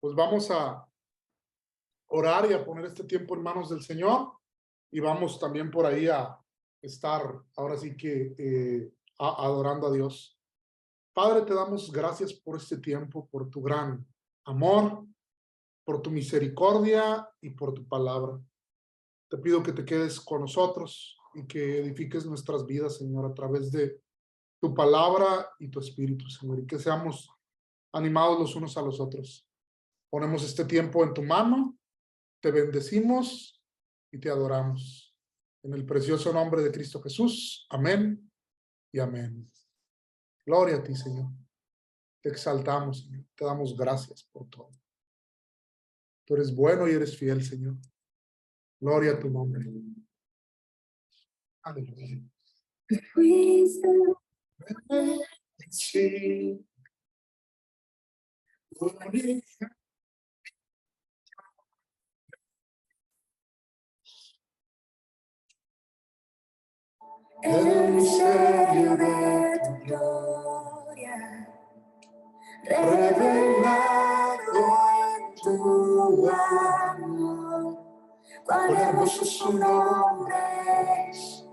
pues vamos a orar y a poner este tiempo en manos del Señor, y vamos también por ahí a estar ahora sí que adorando a Dios. Padre, te damos gracias por este tiempo, por tu gran amor, por tu misericordia y por tu palabra. Te pido que te quedes con nosotros y que edifiques nuestras vidas, Señor, a través de tu palabra y tu espíritu, Señor, y que seamos animados los unos a los otros. Ponemos este tiempo en tu mano, te bendecimos y te adoramos. En el precioso nombre de Cristo Jesús. Amén y amén. Gloria a ti, Señor. Te exaltamos, Señor. Te damos gracias por todo. Tú eres bueno y eres fiel, Señor. Gloria a tu nombre. Aleluya. Sí. El misterio de tu gloria, revelado en tu amor. Cuán hermoso su nombre es,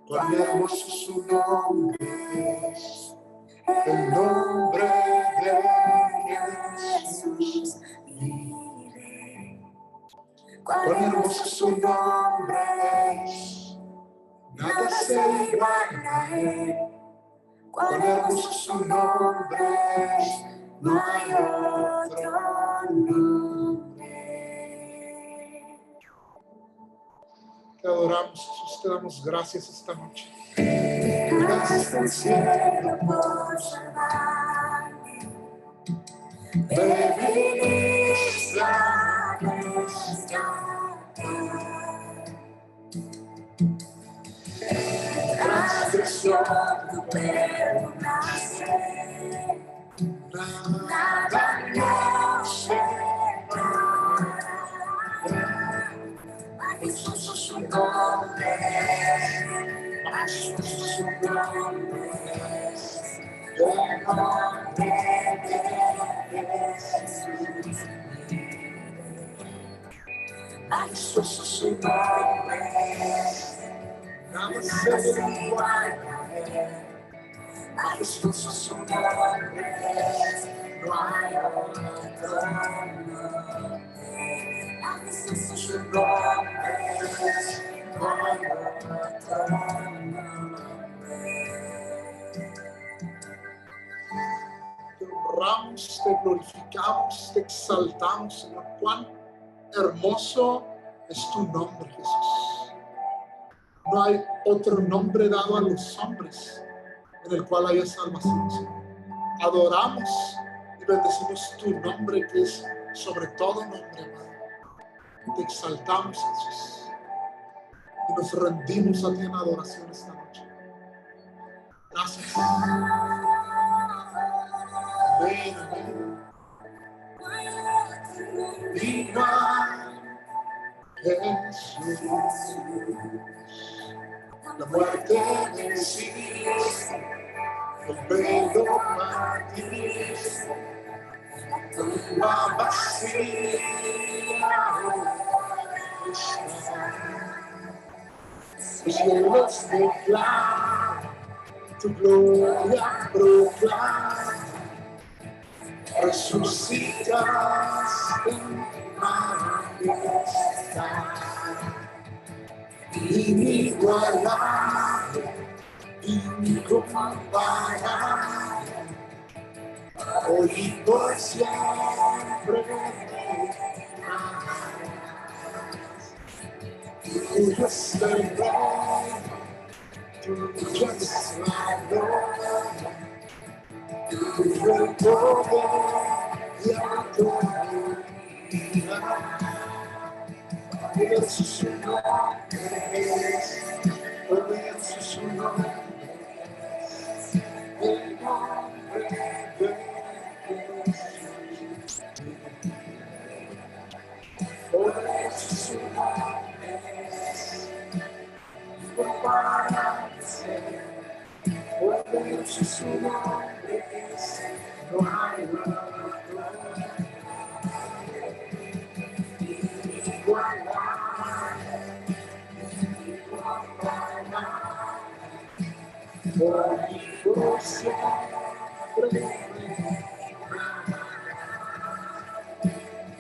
cuán hermoso su nombre es, el nombre de Jesús, mi Rey. Cuán hermoso su nombre es, nada se iguala a él. Cuán hermoso su nombre es, no hay otro nombre. Te adoramos, Jesús. Te damos gracias esta noche. Gracias al cielo por salvarme. Me viniste a rescatar. Transgresión tu perdonaste. Nada nos separará. Majestuoso su nombre, majestuoso su nombre, el nombre de Jesús. Majestuoso su nombre, nada se iguala a él. Majestuoso su nombre, no hay otro nombre. Majestuoso su nombre, no hay otro nombre. Te honramos, te glorificamos, te exaltamos, Señor. Cuán hermoso es tu nombre, Jesús. No hay otro nombre dado a los hombres en el cual haya salvación, Señor. Adoramos y bendecimos tu nombre, que es sobre todo nombre, amado. Te exaltamos, Jesús, y nos rendimos a ti en adoración esta noche. Gracias. Amén, amén. Viva Jesús, la muerte venciste, el velo partiste, la tumba vacía los cielos declaran, tu gloria proclama, resucitas en majestad, inigualable, incomparable, hoy y por siempre. Tuyo es el reino, tuyo es la gloria, tuyo el poder y autoridad. Poderoso su nombre es, poderoso su nombre es, el nombre de Jesús. Poderoso su nombre es, para ser, poderoso su nombre es, no hay otro. por siempre.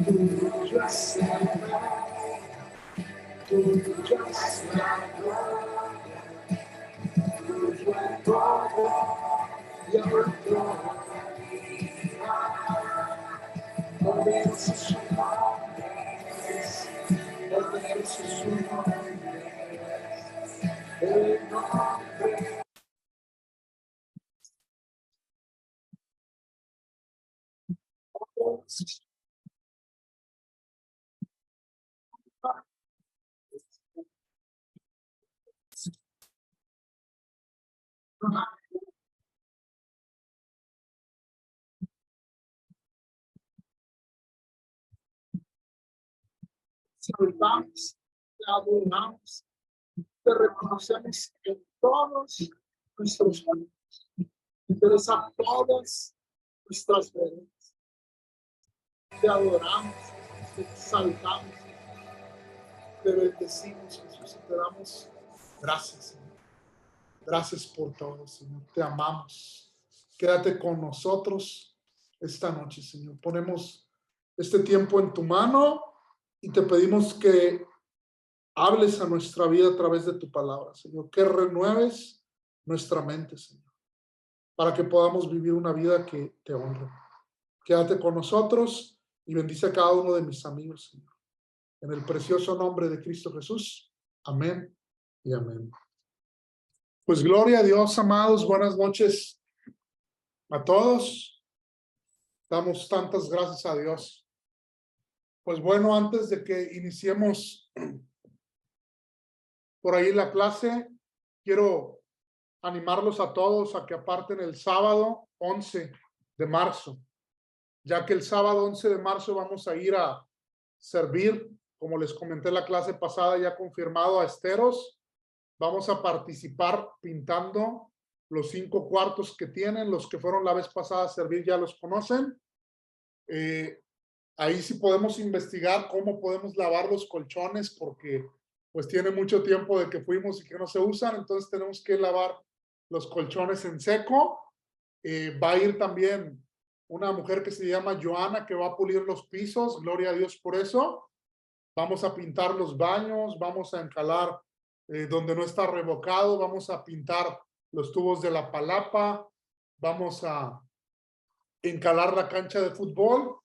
Tuyo es el rey, tuyo es la gloria, tuyo el poder y el gloria. Poderoso su nombre es, poderoso su nombre es, el nombre. Salvamos, te adoramos, te reconocemos en todos nuestros caminos, interesa todas nuestras veredas. Te adoramos, te exaltamos, te bendecimos, Jesús, y te damos gracias, Señor. Gracias por todo, Señor. Te amamos. Quédate con nosotros esta noche, Señor. Ponemos este tiempo en tu mano y te pedimos que hables a nuestra vida a través de tu palabra, Señor. Que renueves nuestra mente, Señor, para que podamos vivir una vida que te honre. Quédate con nosotros y bendice a cada uno de mis amigos, Señor. En el precioso nombre de Cristo Jesús. Amén y amén. Pues gloria a Dios, amados. Buenas noches a todos. Damos tantas gracias a Dios. Pues bueno, antes de que iniciemos por ahí la clase, quiero animarlos a todos a que aparten el sábado 11 de marzo, ya que el sábado 11 de marzo vamos a ir a servir, como les comenté en la clase pasada, ya confirmado a Esteros. Vamos a participar pintando los 5 cuartos que tienen. Los que fueron la vez pasada a servir ya los conocen. Ahí sí podemos investigar cómo podemos lavar los colchones, porque pues tiene mucho tiempo de que fuimos y que no se usan, entonces tenemos que lavar los colchones en seco. Va a ir también una mujer que se llama Joana, que va a pulir los pisos, gloria a Dios por eso. Vamos a pintar los baños, vamos a encalar donde no está revocado, vamos a pintar los tubos de la palapa, vamos a encalar la cancha de fútbol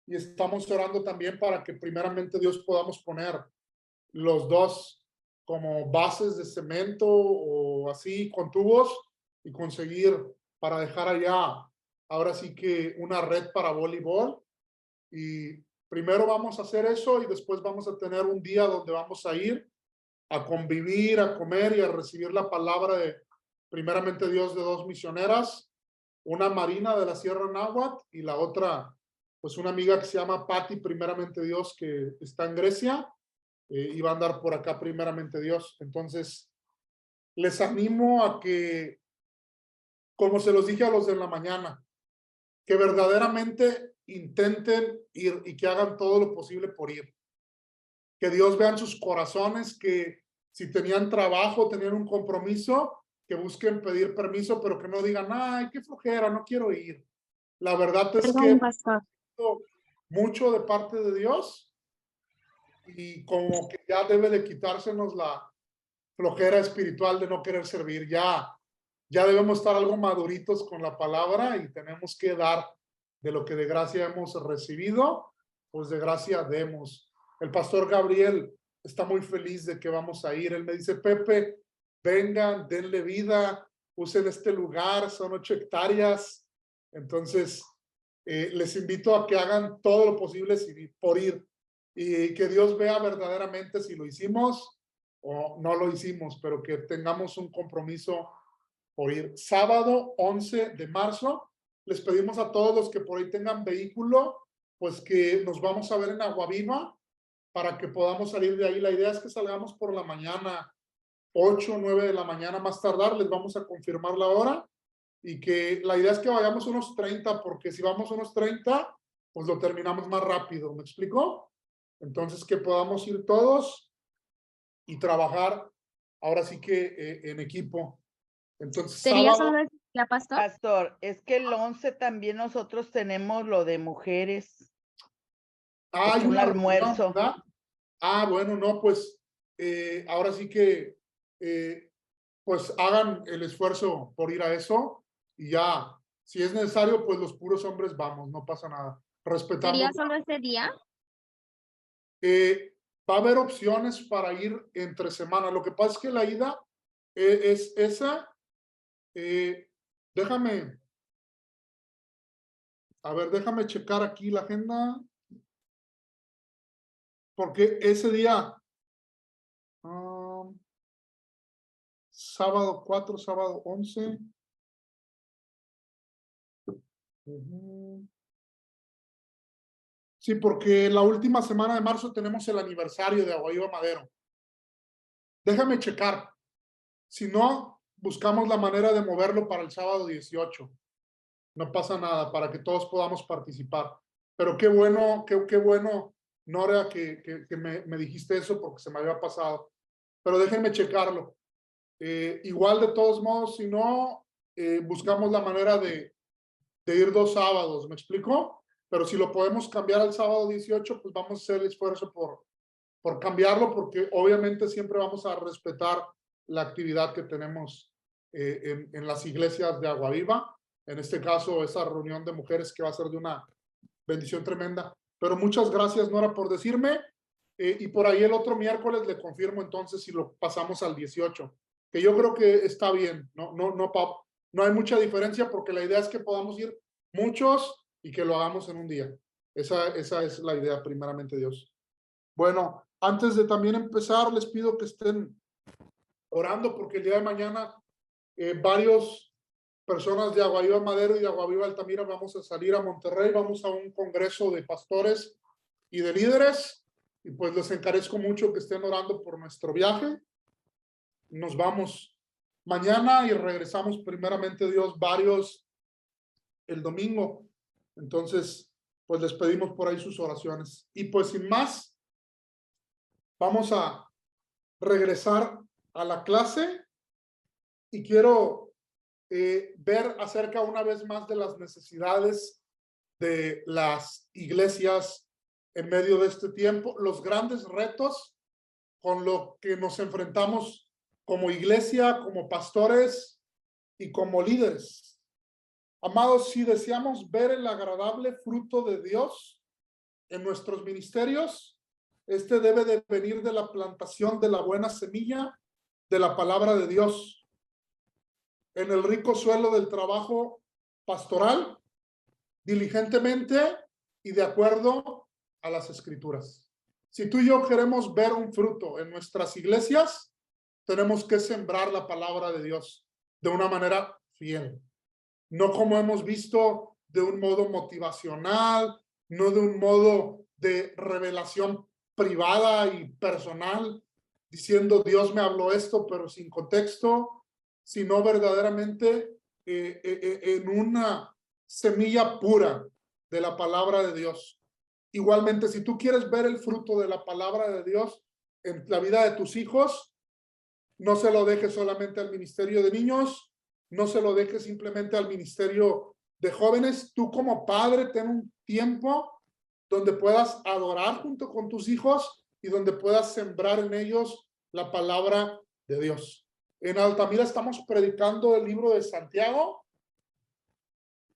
y estamos orando también para que primeramente Dios podamos poner los dos como bases de cemento o así con tubos y conseguir para dejar allá ahora sí que una red para voleibol. Y primero vamos a hacer eso y después vamos a tener un día donde vamos a ir a convivir, a comer y a recibir la palabra de primeramente Dios de 2 misioneras, una Marina de la Sierra Náhuatl y la otra, pues una amiga que se llama Patti, primeramente Dios, que está en Grecia y va a andar por acá primeramente Dios. Entonces, les animo a que, como se los dije a los de la mañana, que verdaderamente intenten ir y que hagan todo lo posible por ir. Que Dios vea en sus corazones que si tenían trabajo, tenían un compromiso, que busquen pedir permiso, pero que no digan, ay, qué flojera, no quiero ir. La verdad es que mucho de parte de Dios y como que ya debe de quitársenos la flojera espiritual de no querer servir. Ya debemos estar algo maduritos con la palabra y tenemos que dar de lo que de gracia hemos recibido, pues de gracia demos. El pastor Gabriel está muy feliz de que vamos a ir. Él me dice, Pepe, vengan, denle vida, usen este lugar, son 8 hectáreas. Entonces, les invito a que hagan todo lo posible por ir y que Dios vea verdaderamente si lo hicimos o no lo hicimos, pero que tengamos un compromiso por ir. Sábado 11 de marzo, les pedimos a todos los que por ahí tengan vehículo, pues que nos vamos a ver en Aguaviva para que podamos salir de ahí. La idea es que salgamos por la mañana, 8 o 9 de la mañana más tardar, les vamos a confirmar la hora y que la idea es que vayamos unos 30, porque si vamos unos 30, pues lo terminamos más rápido, ¿me explico? Entonces que podamos ir todos y trabajar ahora sí que en equipo. Entonces, ¿Sería sábado, solo ese día, pastor? Pastor, es que el 11 también nosotros tenemos lo de mujeres, hay un una reunión, almuerzo. ¿verdad? Bueno, no, pues ahora sí que pues hagan el esfuerzo por ir a eso y ya, si es necesario, pues los puros hombres vamos, no pasa nada. Respetando. ¿Sería solo ese día? Va a haber opciones para ir entre semana. Lo que pasa es que la ida es esa. Déjame, déjame checar aquí la agenda. Porque ese día, sábado 4, sábado 11. Sí, porque la última semana de marzo tenemos el aniversario de Agua Viva Madero. Déjame checar. Si no, buscamos la manera de moverlo para el sábado 18. No pasa nada, para que todos podamos participar. Pero qué bueno, qué bueno, Nora, que me dijiste eso porque se me había pasado. Pero déjenme checarlo. Igual, de todos modos, si no, buscamos la manera de ir 2 sábados, ¿me explico? Pero si lo podemos cambiar al sábado 18, pues vamos a hacer el esfuerzo por cambiarlo, porque obviamente siempre vamos a respetar la actividad que tenemos en las iglesias de Agua Viva. En este caso, esa reunión de mujeres que va a ser de una bendición tremenda. Pero muchas gracias, Nora, por decirme. Y por ahí el otro miércoles le confirmo entonces si lo pasamos al 18, que yo creo que está bien. No hay mucha diferencia porque la idea es que podamos ir muchos y que lo hagamos en un día. Esa es la idea, primeramente, Dios. Bueno, antes de también empezar, les pido que estén orando porque el día de mañana varios personas de Agua Viva Madero y de Agua Viva Altamira vamos a salir a Monterrey, vamos a un congreso de pastores y de líderes, y pues les encarezco mucho que estén orando por nuestro viaje. Nos vamos mañana y regresamos primeramente, Dios, varios el domingo. Entonces, pues les pedimos por ahí sus oraciones. Y pues sin más, vamos a regresar a la clase y quiero ver acerca una vez más de las necesidades de las iglesias en medio de este tiempo, los grandes retos con lo que nos enfrentamos como iglesia, como pastores y como líderes. Amados, si deseamos ver el agradable fruto de Dios en nuestros ministerios, este debe de venir de la plantación de la buena semilla de la palabra de Dios en el rico suelo del trabajo pastoral, diligentemente y de acuerdo a las escrituras. Si tú y yo queremos ver un fruto en nuestras iglesias, tenemos que sembrar la palabra de Dios de una manera fiel. No como hemos visto, de un modo motivacional, no de un modo de revelación privada y personal, diciendo Dios me habló esto, pero sin contexto, sino verdaderamente en una semilla pura de la palabra de Dios. Igualmente, si tú quieres ver el fruto de la palabra de Dios en la vida de tus hijos, no se lo dejes solamente al ministerio de niños, no se lo dejes simplemente al ministerio de jóvenes. Tú como padre ten un tiempo donde puedas adorar junto con tus hijos y donde puedas sembrar en ellos la palabra de Dios. En Altamira estamos predicando el libro de Santiago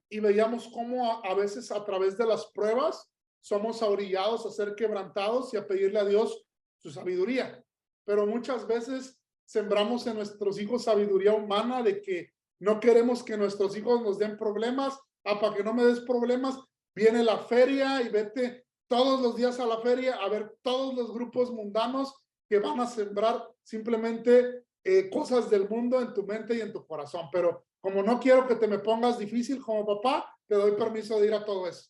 y veíamos cómo a veces a través de las pruebas somos orillados a ser quebrantados y a pedirle a Dios su sabiduría. Pero muchas veces sembramos en nuestros hijos sabiduría humana de que no queremos que nuestros hijos nos den problemas. Para que no me des problemas, viene la feria y vete todos los días a la feria a ver todos los grupos mundanos que van a sembrar simplemente cosas del mundo en tu mente y en tu corazón. Pero como no quiero que te me pongas difícil como papá, te doy permiso de ir a todo eso.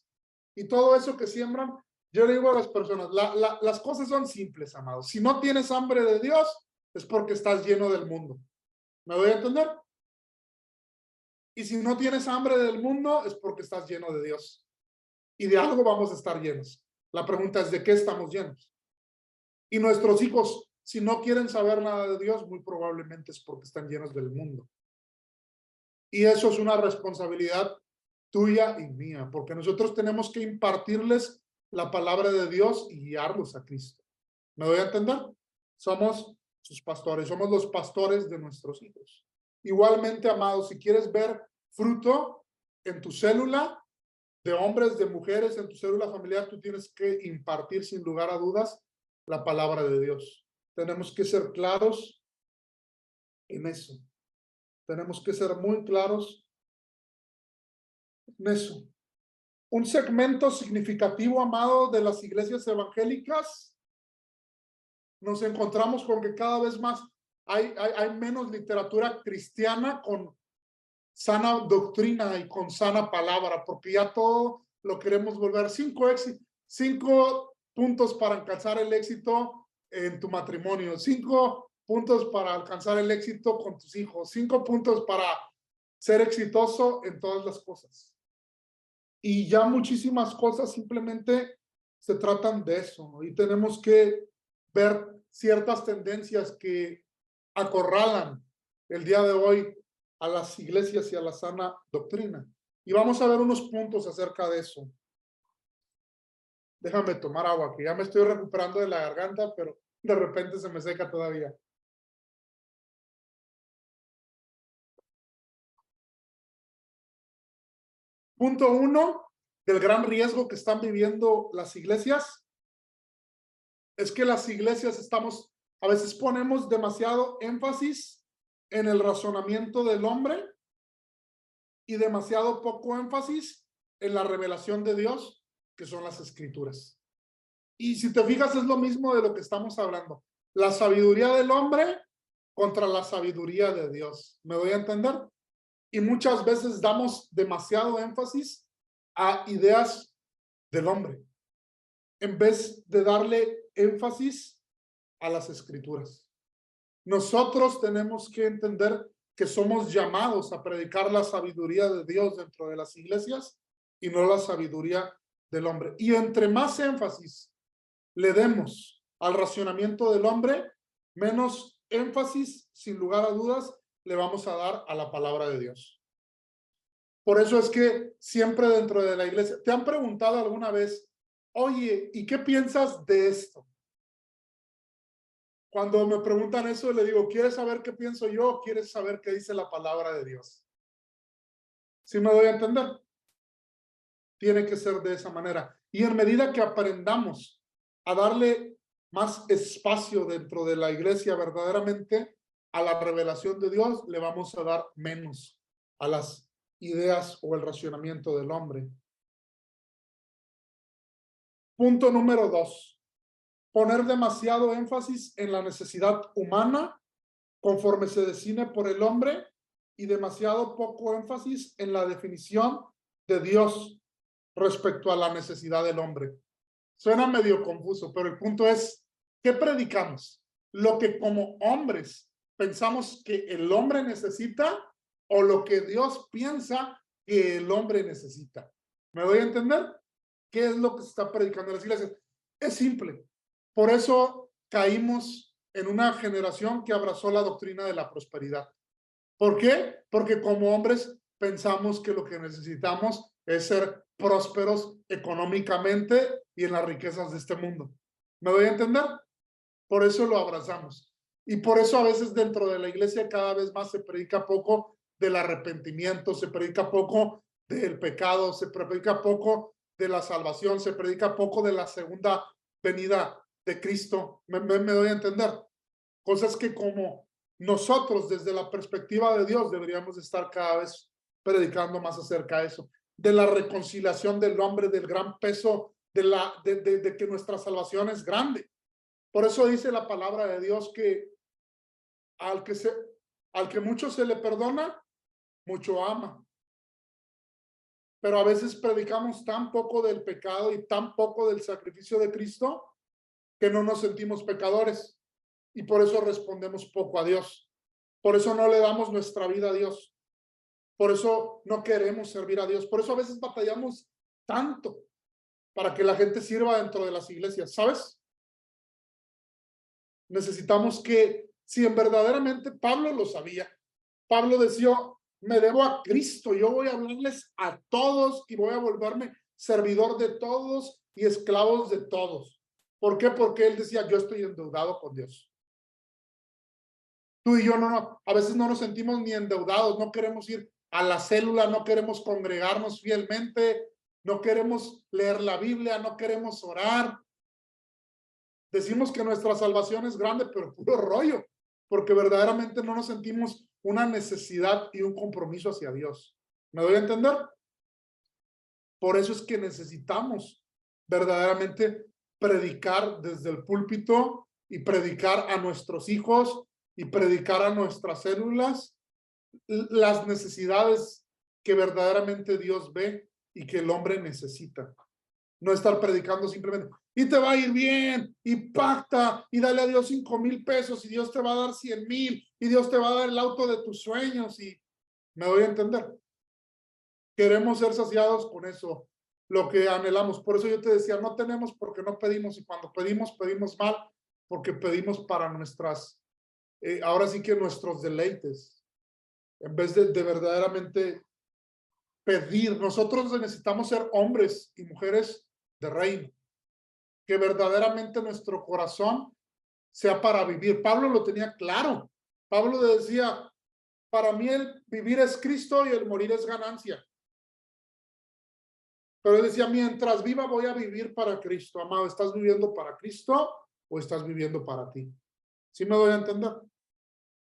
Y todo eso que siembran, yo le digo a las personas, las cosas son simples, amados. Si no tienes hambre de Dios, es porque estás lleno del mundo. ¿Me doy a entender? Y si no tienes hambre del mundo, es porque estás lleno de Dios. Y de algo vamos a estar llenos. La pregunta es, ¿de qué estamos llenos? Y nuestros hijos, si no quieren saber nada de Dios, muy probablemente es porque están llenos del mundo. Y eso es una responsabilidad tuya y mía, porque nosotros tenemos que impartirles la palabra de Dios y guiarlos a Cristo. ¿Me doy a entender? Somos sus pastores, somos los pastores de nuestros hijos. Igualmente, amados, si quieres ver fruto en tu célula, de hombres, de mujeres, en tu célula familiar, tú tienes que impartir sin lugar a dudas la palabra de Dios. Tenemos que ser claros en eso. Tenemos que ser muy claros en eso. Un segmento significativo, amado, de las iglesias evangélicas, nos encontramos con que cada vez más hay menos literatura cristiana con sana doctrina y con sana palabra, porque ya todo lo queremos volver. 5 puntos para alcanzar el éxito en tu matrimonio, 5 puntos para alcanzar el éxito con tus hijos, 5 puntos para ser exitoso en todas las cosas. Y ya muchísimas cosas simplemente se tratan de eso, y tenemos que ver ciertas tendencias que acorralan el día de hoy a las iglesias y a la sana doctrina. Y vamos a ver unos puntos acerca de eso. Déjame tomar agua, que ya me estoy recuperando de la garganta, pero de repente se me seca todavía. Punto 1 del gran riesgo que están viviendo las iglesias es que las iglesias a veces ponemos demasiado énfasis en el razonamiento del hombre y demasiado poco énfasis en la revelación de Dios, que son las escrituras. Y si te fijas, es lo mismo de lo que estamos hablando. La sabiduría del hombre contra la sabiduría de Dios. ¿Me doy a entender? Y muchas veces damos demasiado énfasis a ideas del hombre, en vez de darle énfasis a las escrituras. Nosotros tenemos que entender que somos llamados a predicar la sabiduría de Dios dentro de las iglesias y no la sabiduría del hombre. Y entre más énfasis le demos al racionamiento del hombre, menos énfasis, sin lugar a dudas, le vamos a dar a la palabra de Dios. Por eso es que siempre dentro de la iglesia, ¿te han preguntado alguna vez, oye, ¿y qué piensas de esto? Cuando me preguntan eso, le digo, ¿quieres saber qué pienso yo o quieres saber qué dice la palabra de Dios? ¿Sí me doy a entender? Tiene que ser de esa manera. Y en medida que aprendamos a darle más espacio dentro de la iglesia verdaderamente a la revelación de Dios, le vamos a dar menos a las ideas o el racionamiento del hombre. Punto número 2. Poner demasiado énfasis en la necesidad humana conforme se define por el hombre y demasiado poco énfasis en la definición de Dios respecto a la necesidad del hombre. Suena medio confuso, pero el punto es, ¿qué predicamos? ¿Lo que como hombres pensamos que el hombre necesita o lo que Dios piensa que el hombre necesita? ¿Me doy a entender? ¿Qué es lo que se está predicando en las iglesias? Es simple. Por eso caímos en una generación que abrazó la doctrina de la prosperidad. ¿Por qué? Porque como hombres pensamos que lo que necesitamos es ser prósperos económicamente y en las riquezas de este mundo. ¿Me doy a entender? Por eso lo abrazamos. Y por eso a veces dentro de la iglesia cada vez más se predica poco del arrepentimiento, se predica poco del pecado, se predica poco de la salvación, se predica poco de la segunda venida de Cristo. ¿Me doy a entender? Cosas que como nosotros desde la perspectiva de Dios deberíamos estar cada vez predicando más acerca de eso, de la reconciliación del hombre, del gran peso de que nuestra salvación es grande. Por eso dice la palabra de Dios que al que mucho se le perdona, mucho ama. Pero a veces predicamos tan poco del pecado y tan poco del sacrificio de Cristo que no nos sentimos pecadores y por eso respondemos poco a Dios. Por eso no le damos nuestra vida a Dios. Por eso no queremos servir a Dios. Por eso a veces batallamos tanto para que la gente sirva dentro de las iglesias, ¿sabes? Necesitamos que, si en verdaderamente Pablo lo sabía, Pablo me debo a Cristo. Yo voy a hablarles a todos y voy a volverme servidor de todos y esclavos de todos. ¿Por qué? Porque él decía, yo estoy endeudado con Dios. Tú y yo a veces no nos sentimos ni endeudados, no queremos ir a la célula, no queremos congregarnos fielmente, no queremos leer la Biblia, no queremos orar. Decimos que nuestra salvación es grande, pero puro rollo, porque verdaderamente no nos sentimos una necesidad y un compromiso hacia Dios. ¿Me doy a entender? Por eso es que necesitamos verdaderamente predicar desde el púlpito y predicar a nuestros hijos y predicar a nuestras células las necesidades que verdaderamente Dios ve y que el hombre necesita. No estar predicando simplemente, y te va a ir bien, y pacta, y dale a Dios 5,000 pesos, y Dios te va a dar 100,000, y Dios te va a dar el auto de tus sueños, y me doy a entender. Queremos ser saciados con eso, lo que anhelamos. Por eso yo te decía, no tenemos porque no pedimos, y cuando pedimos, pedimos mal, porque pedimos para nuestras, ahora sí que nuestros deleites, en vez de verdaderamente pedir. Nosotros necesitamos ser hombres y mujeres de reino, que verdaderamente nuestro corazón sea para vivir. Pablo lo tenía claro. Pablo decía, para mí el vivir es Cristo y el morir es ganancia. Pero él decía, mientras viva voy a vivir para Cristo. Amado, ¿estás viviendo para Cristo o estás viviendo para ti? ¿Sí me doy a entender?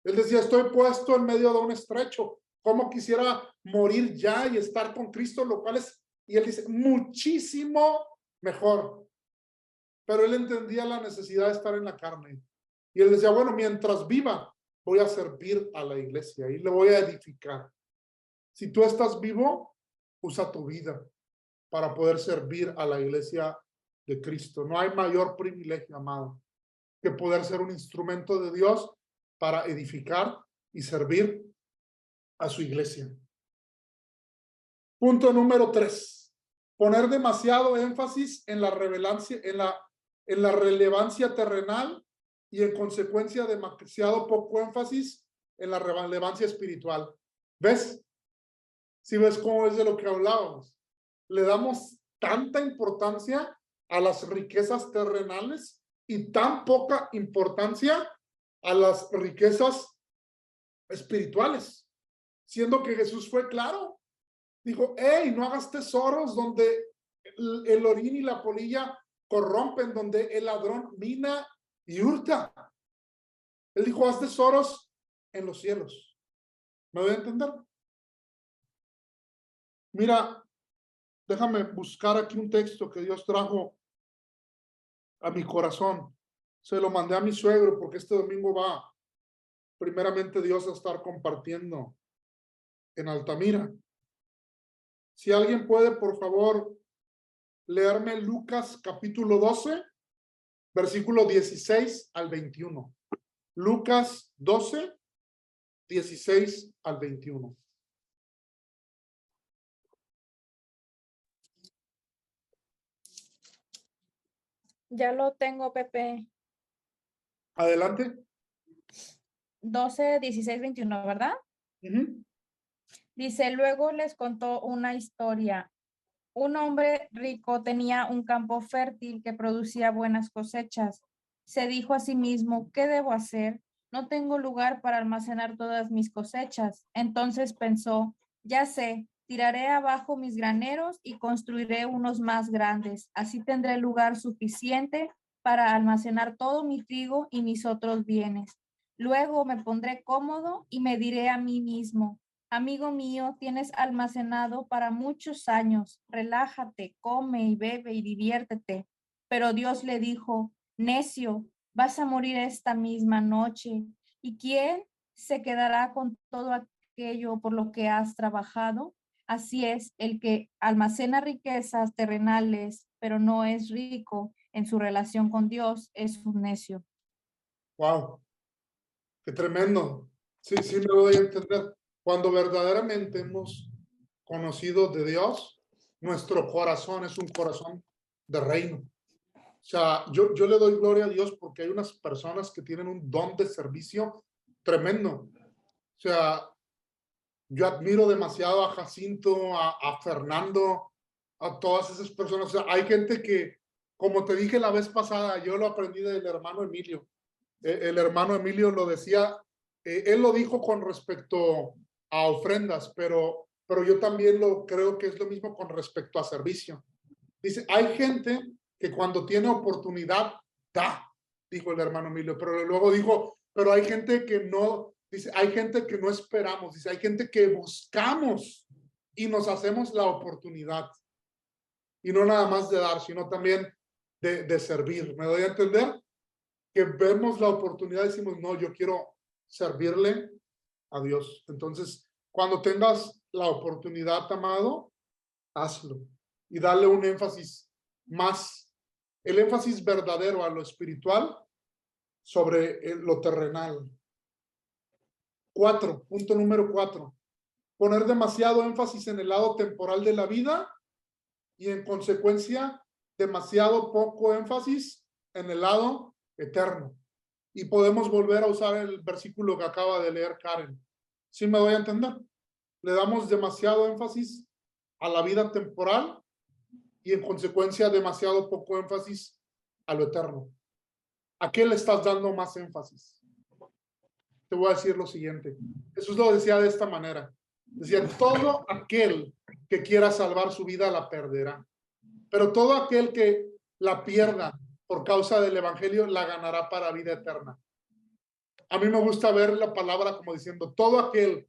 Él decía, estoy puesto en medio de un estrecho. ¿Cómo quisiera morir ya y estar con Cristo? Lo cual es, y él dice, muchísimo mejor. Pero él entendía la necesidad de estar en la carne. Y él decía, bueno, mientras viva, voy a servir a la iglesia y le voy a edificar. Si tú estás vivo, usa tu vida para poder servir a la iglesia de Cristo. No hay mayor privilegio, amado, que poder ser un instrumento de Dios para edificar y servir a su iglesia. Punto número 3. Poner demasiado énfasis en la relevancia, en la relevancia terrenal y en consecuencia demasiado poco énfasis en la relevancia espiritual. ¿Ves? Si ves cómo es de lo que hablábamos. Le damos tanta importancia a las riquezas terrenales y tan poca importancia a las riquezas espirituales, siendo que Jesús fue claro. Dijo, hey, no hagas tesoros donde el orín y la polilla corrompen, donde el ladrón mina y hurta. Él dijo, haz tesoros en los cielos. ¿Me voy a entender? Mira, déjame buscar aquí un texto que Dios trajo a mi corazón. Se lo mandé a mi suegro porque este domingo va primeramente Dios a estar compartiendo en Altamira. Si alguien puede, por favor, leerme Lucas capítulo 12, versículo 16 al 21. Lucas 12, 16 al 21. Ya lo tengo, Pepe. Adelante. 12, 16, 21, ¿verdad? Dice, luego les contó una historia. Un hombre rico tenía un campo fértil que producía buenas cosechas. Se dijo a sí mismo, ¿qué debo hacer? No tengo lugar para almacenar todas mis cosechas. Entonces pensó, ya sé, tiraré abajo mis graneros y construiré unos más grandes. Así tendré lugar suficiente para almacenar todo mi trigo y mis otros bienes. Luego me pondré cómodo y me diré a mí mismo, amigo mío, tienes almacenado para muchos años. Relájate, come y bebe y diviértete. Pero Dios le dijo, necio, vas a morir esta misma noche. ¿Y quién se quedará con todo aquello por lo que has trabajado? Así es, el que almacena riquezas terrenales, pero no es rico en su relación con Dios, es un necio. Wow, qué tremendo. Sí, sí me voy a entender. Cuando verdaderamente hemos conocido de Dios, nuestro corazón es un corazón de reino. O sea, yo le doy gloria a Dios porque hay unas personas que tienen un don de servicio tremendo. O sea, Yo admiro demasiado a Jacinto, a Fernando, a todas esas personas. O sea, hay gente que, como te dije la vez pasada, yo lo aprendí del hermano Emilio. El hermano Emilio lo decía, él lo dijo con respecto a ofrendas, pero yo también lo creo que es lo mismo con respecto a servicio. Dice, hay gente que cuando tiene oportunidad da, dijo el hermano Emilio, pero luego dijo, pero hay gente que no, dice, hay gente que no esperamos, dice, hay gente que buscamos y nos hacemos la oportunidad. Y no nada más de dar, sino también de servir. ¿Me doy a entender? Que vemos la oportunidad y decimos, no, yo quiero servirle a Dios. Entonces, cuando tengas la oportunidad, amado, hazlo y dale un énfasis más, el énfasis verdadero a lo espiritual sobre lo terrenal. 4, punto número 4, poner demasiado énfasis en el lado temporal de la vida y en consecuencia demasiado poco énfasis en el lado eterno. Y podemos volver a usar el versículo que acaba de leer Karen. ¿Sí me doy a entender? Le damos demasiado énfasis a la vida temporal y en consecuencia demasiado poco énfasis a lo eterno. ¿A qué le estás dando más énfasis? Te voy a decir lo siguiente. Jesús lo decía de esta manera. Decía, todo aquel que quiera salvar su vida la perderá. Pero todo aquel que la pierda por causa del evangelio la ganará para vida eterna. A mí me gusta ver la palabra como diciendo, todo aquel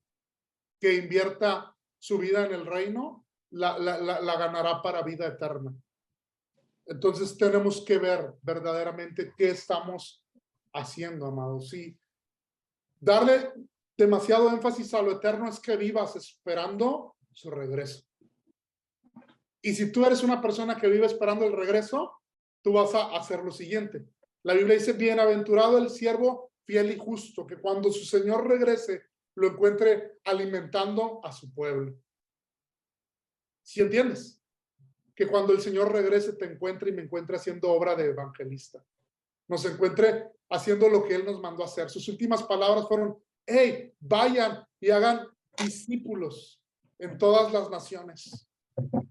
que invierta su vida en el reino la ganará para vida eterna. Entonces tenemos que ver verdaderamente qué estamos haciendo, amados. Sí, darle demasiado énfasis a lo eterno es que vivas esperando su regreso. Y si tú eres una persona que vive esperando el regreso, tú vas a hacer lo siguiente. La Biblia dice, bienaventurado el siervo fiel y justo, que cuando su Señor regrese, lo encuentre alimentando a su pueblo. ¿Sí entiendes? Que cuando el Señor regrese te encuentre y me encuentre haciendo obra de evangelista. Nos encuentre haciendo lo que Él nos mandó a hacer. Sus últimas palabras fueron, hey, vayan y hagan discípulos en todas las naciones.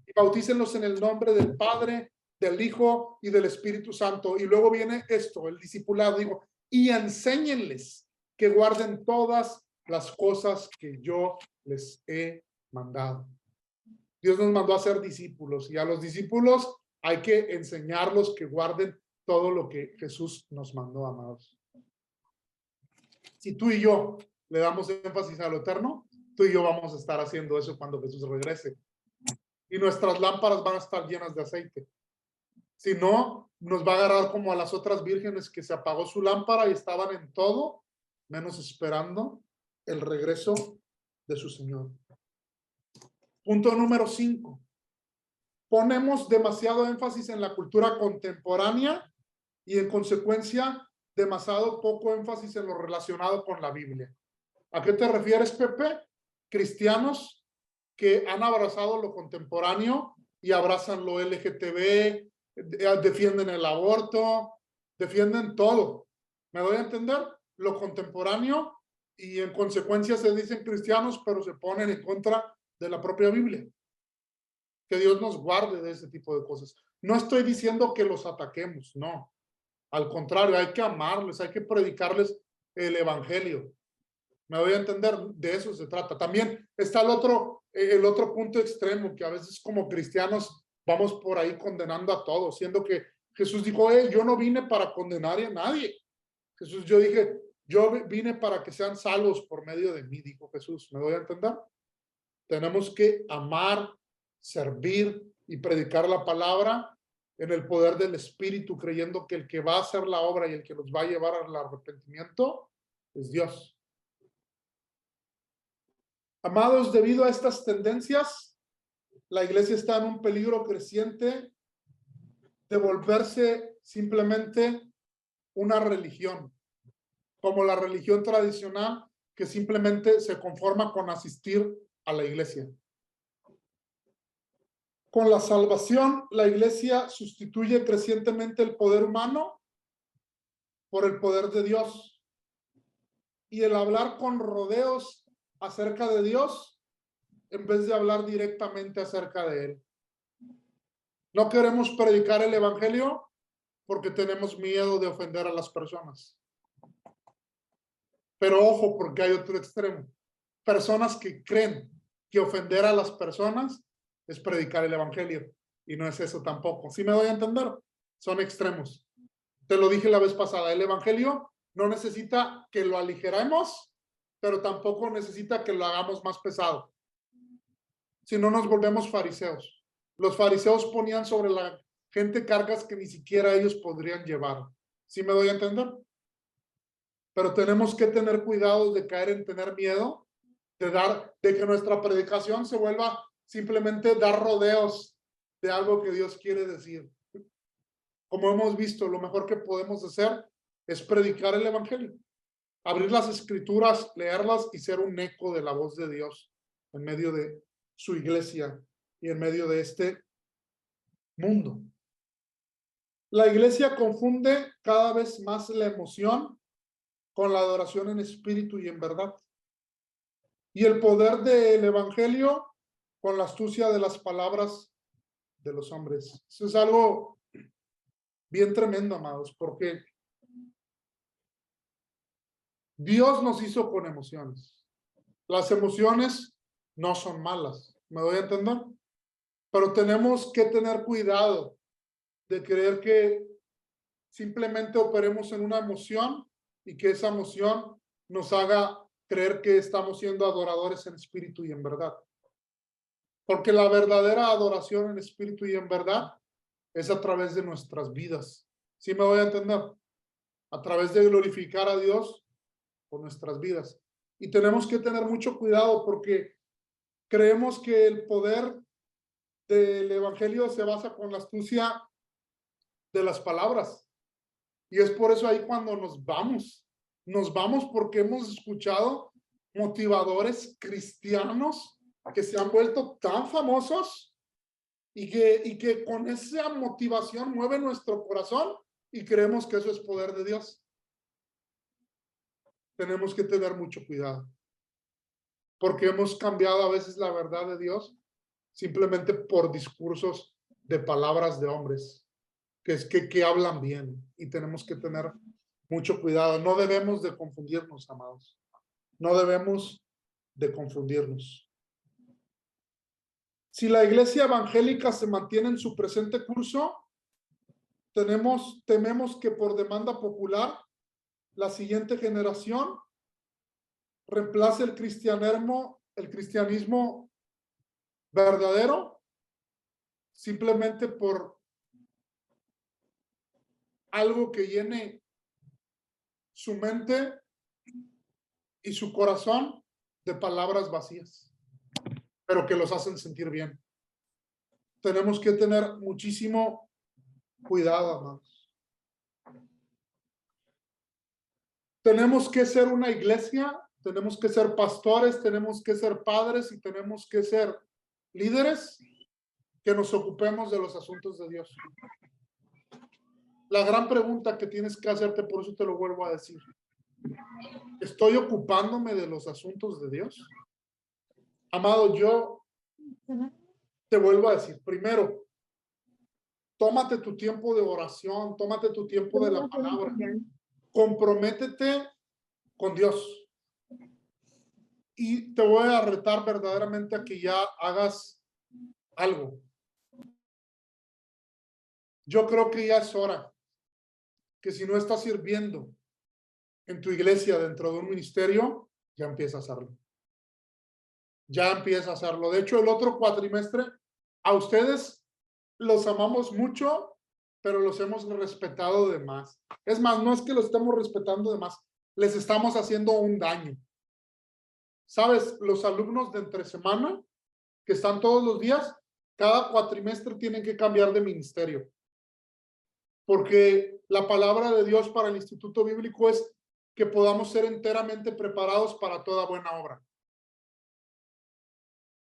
Y bautícenlos en el nombre del Padre, del Hijo y del Espíritu Santo. Y luego viene esto, el discipulado, digo, y enséñenles que guarden todas las cosas que yo les he mandado. Dios nos mandó a ser discípulos y a los discípulos hay que enseñarlos que guarden todo lo que Jesús nos mandó, amados. Si tú y yo le damos énfasis a lo eterno, tú y yo vamos a estar haciendo eso cuando Jesús regrese. Y nuestras lámparas van a estar llenas de aceite. Si no, nos va a agarrar como a las otras vírgenes que se apagó su lámpara y estaban en todo, menos esperando el regreso de su Señor. Punto número 5. Ponemos demasiado énfasis en la cultura contemporánea y en consecuencia demasiado poco énfasis en lo relacionado con la Biblia. ¿A qué te refieres, Pepe? Cristianos que han abrazado lo contemporáneo y abrazan lo LGTB, defienden el aborto, defienden todo. ¿Me doy a entender? Lo contemporáneo y en consecuencia se dicen cristianos, pero se ponen en contra de la propia Biblia. Que Dios nos guarde de ese tipo de cosas. No estoy diciendo que los ataquemos, no. Al contrario, hay que amarles, hay que predicarles el evangelio. Me doy a entender, de eso se trata. También está el otro punto extremo, que a veces como cristianos vamos por ahí condenando a todos, siendo que Jesús dijo, yo no vine para condenar a nadie. Yo vine para que sean salvos por medio de mí, dijo Jesús. ¿Me doy a entender? Tenemos que amar, servir y predicar la palabra en el poder del Espíritu, creyendo que el que va a hacer la obra y el que nos va a llevar al arrepentimiento es Dios. Amados, debido a estas tendencias, la iglesia está en un peligro creciente de volverse simplemente una religión, como la religión tradicional que simplemente se conforma con asistir a la iglesia. Con la salvación, la iglesia sustituye crecientemente el poder humano por el poder de Dios. Y el hablar con rodeos acerca de Dios en vez de hablar directamente acerca de él. No queremos predicar el evangelio porque tenemos miedo de ofender a las personas. Pero ojo, porque hay otro extremo. Personas que creen que ofender a las personas es predicar el evangelio. Y no es eso tampoco. ¿Sí me doy a entender? Son extremos. Te lo dije la vez pasada. El evangelio no necesita que lo aligeremos, pero tampoco necesita que lo hagamos más pesado. Si no, nos volvemos fariseos. Los fariseos ponían sobre la gente cargas que ni siquiera ellos podrían llevar. ¿Sí me doy a entender? Pero tenemos que tener cuidado de caer en tener miedo, de que nuestra predicación se vuelva simplemente dar rodeos de algo que Dios quiere decir. Como hemos visto, lo mejor que podemos hacer es predicar el evangelio, abrir las escrituras, leerlas y ser un eco de la voz de Dios en medio de su iglesia y en medio de este mundo. La iglesia confunde cada vez más la emoción con la adoración en espíritu y en verdad. Y el poder del evangelio con la astucia de las palabras de los hombres. Eso es algo bien tremendo, amados, porque Dios nos hizo con emociones. Las emociones no son malas, ¿me doy a entender? Pero tenemos que tener cuidado de creer que simplemente operemos en una emoción y que esa emoción nos haga creer que estamos siendo adoradores en espíritu y en verdad. Porque la verdadera adoración en espíritu y en verdad es a través de nuestras vidas. ¿Sí me voy a entender? A través de glorificar a Dios con nuestras vidas. Y tenemos que tener mucho cuidado porque creemos que el poder del evangelio se basa con la astucia de las palabras. Y es por eso ahí cuando nos vamos porque hemos escuchado motivadores cristianos que se han vuelto tan famosos y que con esa motivación mueve nuestro corazón y creemos que eso es poder de Dios. Tenemos que tener mucho cuidado porque hemos cambiado a veces la verdad de Dios simplemente por discursos de palabras de hombres que hablan bien, y tenemos que tener mucho cuidado. No debemos de confundirnos, amados. No debemos de confundirnos. Si la iglesia evangélica se mantiene en su presente curso, tememos que por demanda popular la siguiente generación reemplace el cristianismo verdadero simplemente por algo que llene su mente y su corazón de palabras vacías, pero que los hacen sentir bien. Tenemos que tener muchísimo cuidado, amados. Tenemos que ser una iglesia, tenemos que ser pastores, tenemos que ser padres y tenemos que ser líderes que nos ocupemos de los asuntos de Dios. La gran pregunta que tienes que hacerte, por eso te lo vuelvo a decir, ¿estoy ocupándome de los asuntos de Dios? Amado, yo te vuelvo a decir, primero, tómate tu tiempo de oración, tómate tu tiempo de la palabra, comprométete con Dios. Y te voy a retar verdaderamente a que ya hagas algo. Yo creo que ya es hora que si no estás sirviendo en tu iglesia dentro de un ministerio, ya empieza a hacerlo. Ya empieza a hacerlo. De hecho, el otro cuatrimestre, a ustedes los amamos mucho, pero los hemos respetado de más. Es más, no es que los estemos respetando de más, les estamos haciendo un daño. ¿Sabes? Los alumnos de entre semana, que están todos los días, cada cuatrimestre tienen que cambiar de ministerio. Porque la palabra de Dios para el Instituto Bíblico es que podamos ser enteramente preparados para toda buena obra.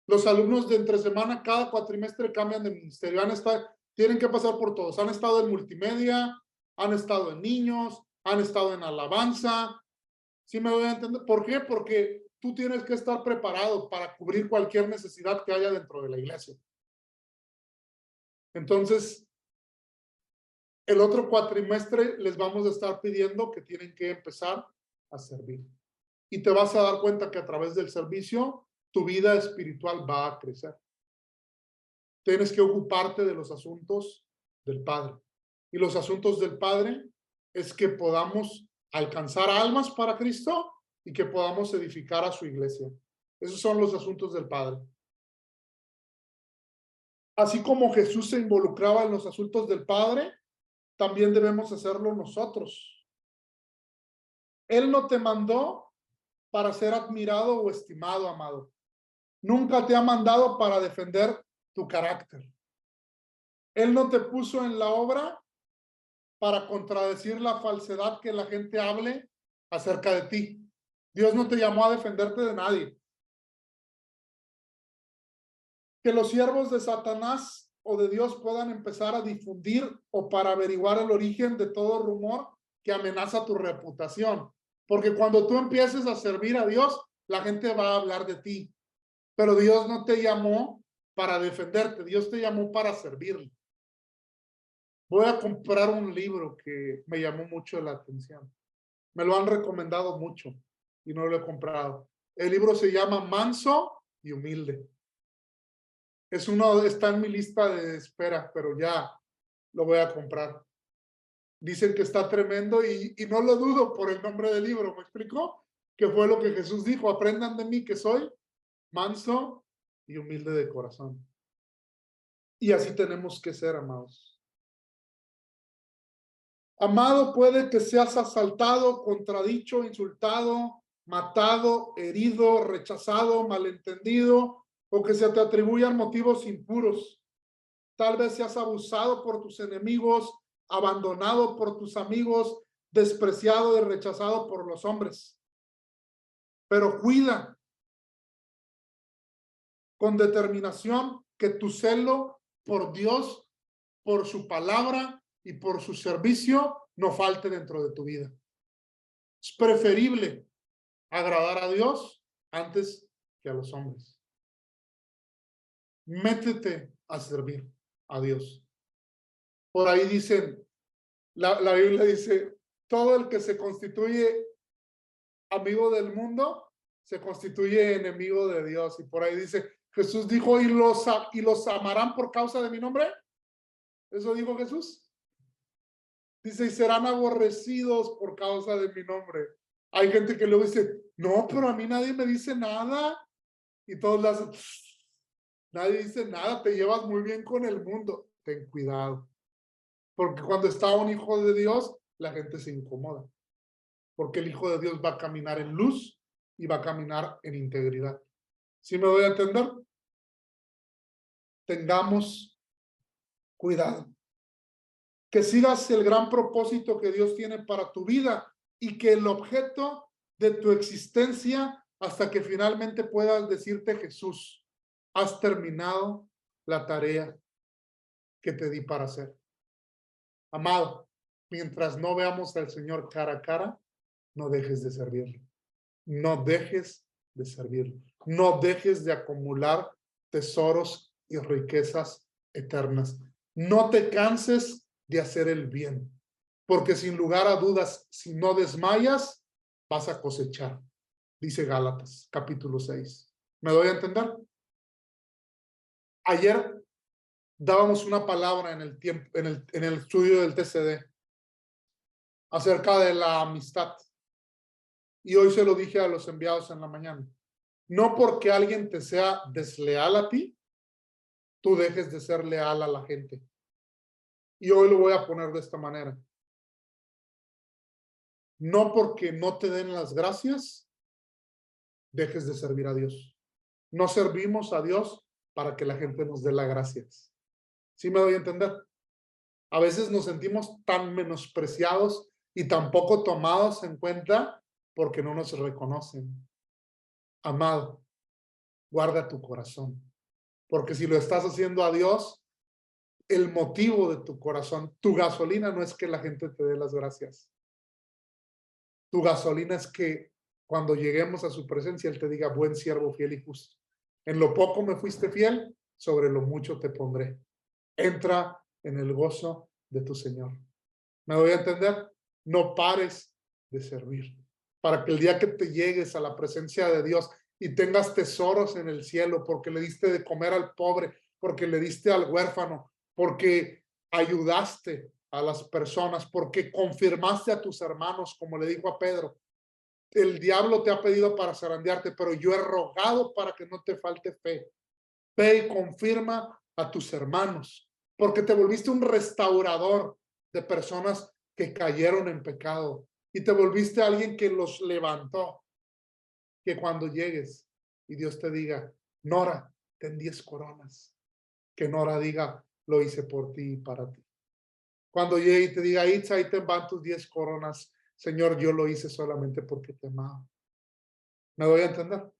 Los alumnos de entre semana cada cuatrimestre cambian de ministerio. Tienen que pasar por todos. Han estado en multimedia, han estado en niños, han estado en alabanza. ¿Sí me doy a entender? ¿Por qué? Porque tú tienes que estar preparado para cubrir cualquier necesidad que haya dentro de la iglesia. Entonces, el otro cuatrimestre les vamos a estar pidiendo que tienen que empezar a servir. Y te vas a dar cuenta que a través del servicio, tu vida espiritual va a crecer. Tienes que ocuparte de los asuntos del Padre. Y los asuntos del Padre es que podamos alcanzar almas para Cristo y que podamos edificar a su iglesia. Esos son los asuntos del Padre. Así como Jesús se involucraba en los asuntos del Padre, también debemos hacerlo nosotros. Él no te mandó para ser admirado o estimado, amado. Nunca te ha mandado para defender tu carácter. Él no te puso en la obra para contradecir la falsedad que la gente hable acerca de ti. Dios no te llamó a defenderte de nadie. Que los siervos de Satanás o de Dios puedan empezar a difundir o para averiguar el origen de todo rumor que amenaza tu reputación. Porque cuando tú empieces a servir a Dios, la gente va a hablar de ti. Pero Dios no te llamó para defenderte, Dios te llamó para servirle. Voy a comprar un libro que me llamó mucho la atención. Me lo han recomendado mucho y no lo he comprado. El libro se llama Manso y Humilde. Está en mi lista de espera, pero ya lo voy a comprar. Dicen que está tremendo y no lo dudo por el nombre del libro. ¿Me explicó? Que fue lo que Jesús dijo: aprendan de mí que soy manso y humilde de corazón. Y así tenemos que ser, amados. Amado, puede que seas asaltado, contradicho, insultado, matado, herido, rechazado, malentendido, o que se te atribuyan motivos impuros. Tal vez seas abusado por tus enemigos, abandonado por tus amigos, despreciado y rechazado por los hombres. Pero cuida con determinación que tu celo por Dios, por su palabra y por su servicio no falte dentro de tu vida. Es preferible agradar a Dios antes que a los hombres. Métete a servir a Dios. Por ahí dicen, la Biblia dice, todo el que se constituye amigo del mundo se constituye enemigo de Dios. Y por ahí dice, Jesús dijo, y los amarán por causa de mi nombre. Eso dijo Jesús. Dice, y serán aborrecidos por causa de mi nombre. Hay gente que luego dice, no, pero a mí nadie me dice nada. Y todos le hacen, nadie dice nada, te llevas muy bien con el mundo. Ten cuidado. Porque cuando está un hijo de Dios, la gente se incomoda. Porque el hijo de Dios va a caminar en luz y va a caminar en integridad. ¿Sí me doy a entender? Tengamos cuidado. Que sigas el gran propósito que Dios tiene para tu vida y que el objeto de tu existencia hasta que finalmente puedas decirte, Jesús, has terminado la tarea que te di para hacer. Amado, mientras no veamos al Señor cara a cara, no dejes de servirlo. No dejes de servirlo. No dejes de acumular tesoros y riquezas eternas. No te canses de hacer el bien, porque sin lugar a dudas, si no desmayas, vas a cosechar, dice Gálatas, capítulo 6. ¿Me doy a entender? Ayer dábamos una palabra en el estudio del TCD acerca de la amistad. Y hoy se lo dije a los enviados en la mañana. No porque alguien te sea desleal a ti, tú dejes de ser leal a la gente. Y hoy lo voy a poner de esta manera. No porque no te den las gracias, dejes de servir a Dios. No servimos a Dios para que la gente nos dé las gracias. ¿Sí me doy a entender? A veces nos sentimos tan menospreciados y tan poco tomados en cuenta porque no nos reconocen. Amado, guarda tu corazón. Porque si lo estás haciendo a Dios, el motivo de tu corazón, tu gasolina no es que la gente te dé las gracias. Tu gasolina es que cuando lleguemos a su presencia, Él te diga, buen siervo fiel y justo. En lo poco me fuiste fiel, sobre lo mucho te pondré. Entra en el gozo de tu Señor. ¿Me doy a entender? No pares de servir. Para que el día que te llegues a la presencia de Dios y tengas tesoros en el cielo, porque le diste de comer al pobre, porque le diste al huérfano, porque ayudaste a las personas, porque confirmaste a tus hermanos, como le dijo a Pedro, el diablo te ha pedido para zarandearte, pero yo he rogado para que no te falte fe. Ve y confirma a tus hermanos, porque te volviste un restaurador de personas que cayeron en pecado y te volviste alguien que los levantó. Que cuando llegues y Dios te diga, Nora, ten 10 coronas, que Nora diga, lo hice por ti y para ti. Cuando llegue y te diga, Itza, ahí te van tus 10 coronas, Señor, yo lo hice solamente porque te amaba. ¿Me doy a entender?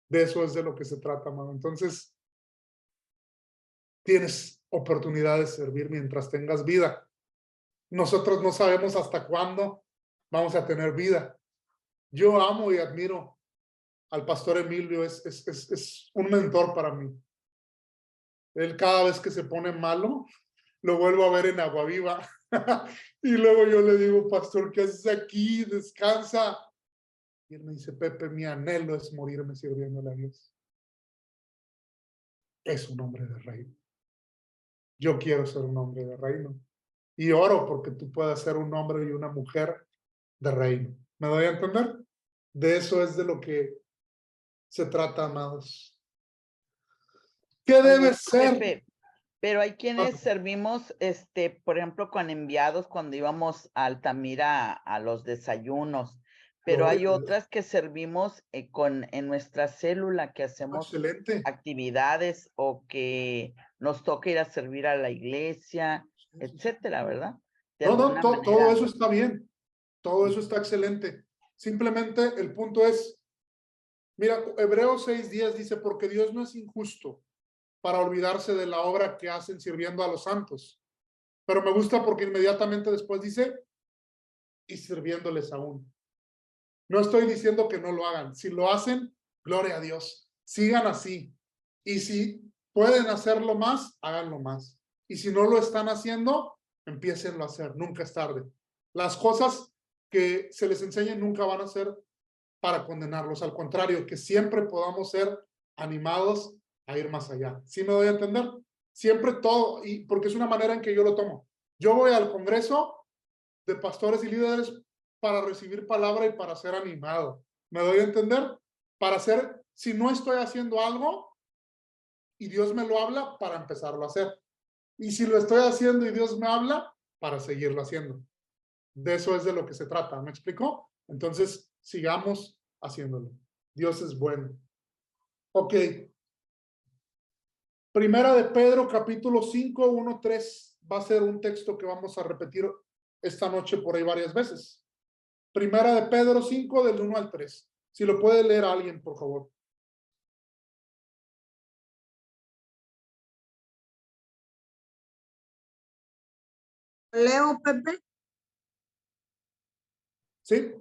De eso es de lo que se trata, amado. Entonces, tienes oportunidad de servir mientras tengas vida. Nosotros no sabemos hasta cuándo vamos a tener vida. Yo amo y admiro al pastor Emilio, es un mentor para mí. Él cada vez que se pone malo, lo vuelvo a ver en Agua Viva. Y luego yo le digo, pastor, ¿qué haces aquí? Descansa. Y él me dice, Pepe, mi anhelo es morirme sirviéndole a Dios. Es un hombre de reino. Yo quiero ser un hombre de reino. Y oro porque tú puedas ser un hombre y una mujer de reino. ¿Me doy a entender? De eso es de lo que se trata, amados. ¿Qué Oye, debe ser? Pepe, pero hay quienes servimos, por ejemplo, con enviados cuando íbamos a Altamira a los desayunos, pero hay otras que servimos en nuestra célula, que hacemos Excelente. actividades o que nos toca ir a servir a la iglesia, etcétera, ¿verdad? De No, alguna todo manera. eso está bien. Todo eso está excelente. Simplemente el punto es, mira, Hebreos 6:10 dice, porque Dios no es injusto para olvidarse de la obra que hacen sirviendo a los santos. Pero me gusta porque inmediatamente después dice, y sirviéndoles aún. No estoy diciendo que no lo hagan. Si lo hacen, gloria a Dios. Sigan así. Y si pueden hacerlo más, háganlo más. Y si no lo están haciendo, empiecenlo a hacer. Nunca es tarde. Las cosas que se les enseñen nunca van a ser para condenarlos. Al contrario, que siempre podamos ser animados a ir más allá. ¿Sí me doy a entender? Siempre todo, y porque es una manera en que yo lo tomo. Yo voy al Congreso de pastores y líderes para recibir palabra y para ser animado. ¿Me doy a entender? Para hacer, si no estoy haciendo algo y Dios me lo habla, para empezarlo a hacer. Y si lo estoy haciendo y Dios me habla, para seguirlo haciendo. De eso es de lo que se trata. ¿Me explico? Entonces, sigamos haciéndolo. Dios es bueno. Ok. Primera de Pedro, capítulo 5, 1, 3. Va a ser un texto que vamos a repetir esta noche por ahí varias veces. Primera de Pedro 5, del 1 al 3. Si lo puede leer a alguien, por favor. Leo, Pepe. ¿Sí?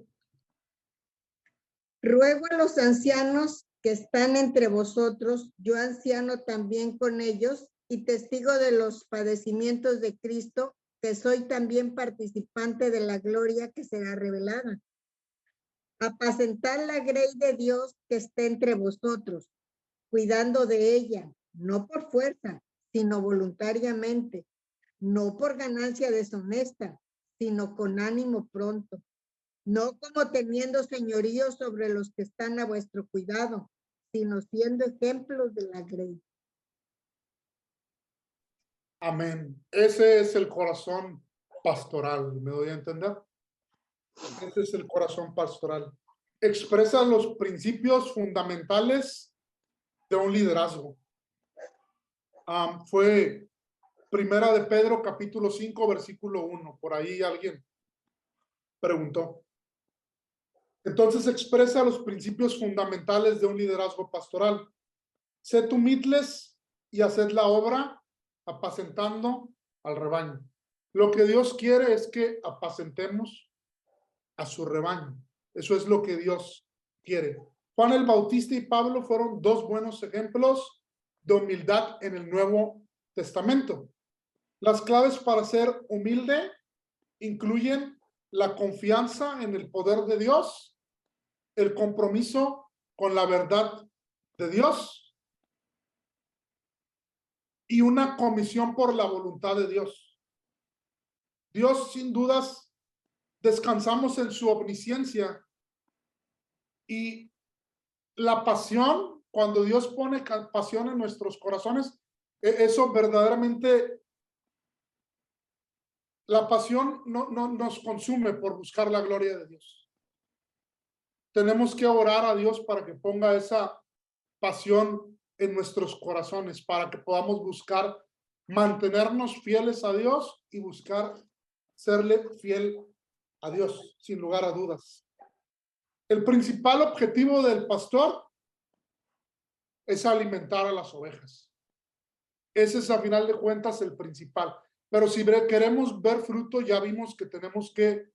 Ruego a los ancianos que están entre vosotros, yo anciano también con ellos, y testigo de los padecimientos de Cristo, que soy también participante de la gloria que será revelada. Apacentar la grey de Dios que está entre vosotros, cuidando de ella, no por fuerza, sino voluntariamente, no por ganancia deshonesta, sino con ánimo pronto, no como teniendo señorío sobre los que están a vuestro cuidado, sino siendo ejemplos de la grey. Amén. Ese es el corazón pastoral. ¿Me doy a entender? Ese es el corazón pastoral. Expresa los principios fundamentales de un liderazgo. Fue Primera de Pedro, capítulo 5, versículo 1. Por ahí alguien preguntó. Entonces expresa los principios fundamentales de un liderazgo pastoral. Sed humildes y haced la obra apacentando al rebaño. Lo que Dios quiere es que apacentemos a su rebaño. Eso es lo que Dios quiere. Juan el Bautista y Pablo fueron dos buenos ejemplos de humildad en el Nuevo Testamento. Las claves para ser humilde incluyen la confianza en el poder de Dios, el compromiso con la verdad de Dios y una comisión por la voluntad de Dios. Dios, sin dudas, descansamos en su omnisciencia y la pasión, cuando Dios pone pasión en nuestros corazones, eso verdaderamente, la pasión no nos consume por buscar la gloria de Dios. Tenemos que orar a Dios para que ponga esa pasión en nuestros corazones, para que podamos buscar mantenernos fieles a Dios y buscar serle fiel a Dios, sin lugar a dudas. El principal objetivo del pastor es alimentar a las ovejas. Ese es, a final de cuentas, el principal. Pero si queremos ver fruto, ya vimos que tenemos que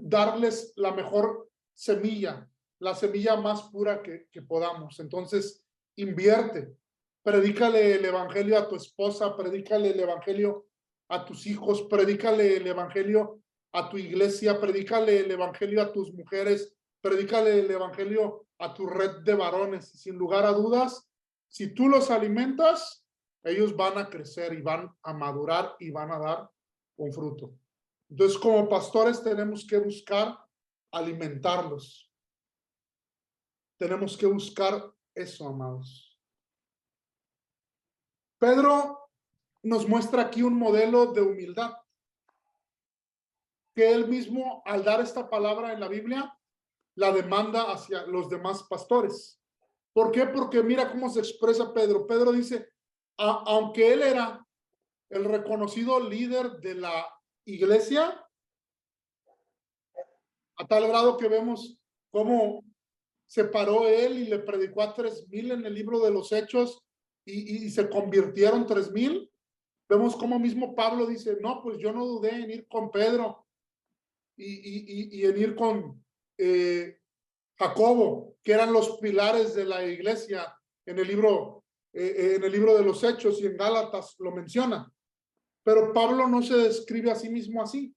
darles la mejor semilla, la semilla más pura que podamos. Entonces, invierte. Predícale el evangelio a tu esposa, predícale el evangelio a tus hijos, predícale el evangelio a tu iglesia, predícale el evangelio a tus mujeres, predícale el evangelio a tu red de varones. Y sin lugar a dudas, si tú los alimentas, ellos van a crecer y van a madurar y van a dar un fruto. Entonces, como pastores tenemos que buscar alimentarlos. Tenemos que buscar eso, amados. Pedro nos muestra aquí un modelo de humildad que él mismo, al dar esta palabra en la Biblia, la demanda hacia los demás pastores. ¿Por qué? Porque mira cómo se expresa Pedro. Pedro dice, aunque él era el reconocido líder de la iglesia, a tal grado que vemos cómo se paró él y le predicó a 3,000 en el libro de los Hechos y se convirtieron 3,000. Vemos cómo mismo Pablo dice, no, pues yo no dudé en ir con Pedro y en ir con Jacobo, que eran los pilares de la iglesia en el libro de los Hechos, y en Gálatas lo menciona. Pero Pablo no se describe a sí mismo así.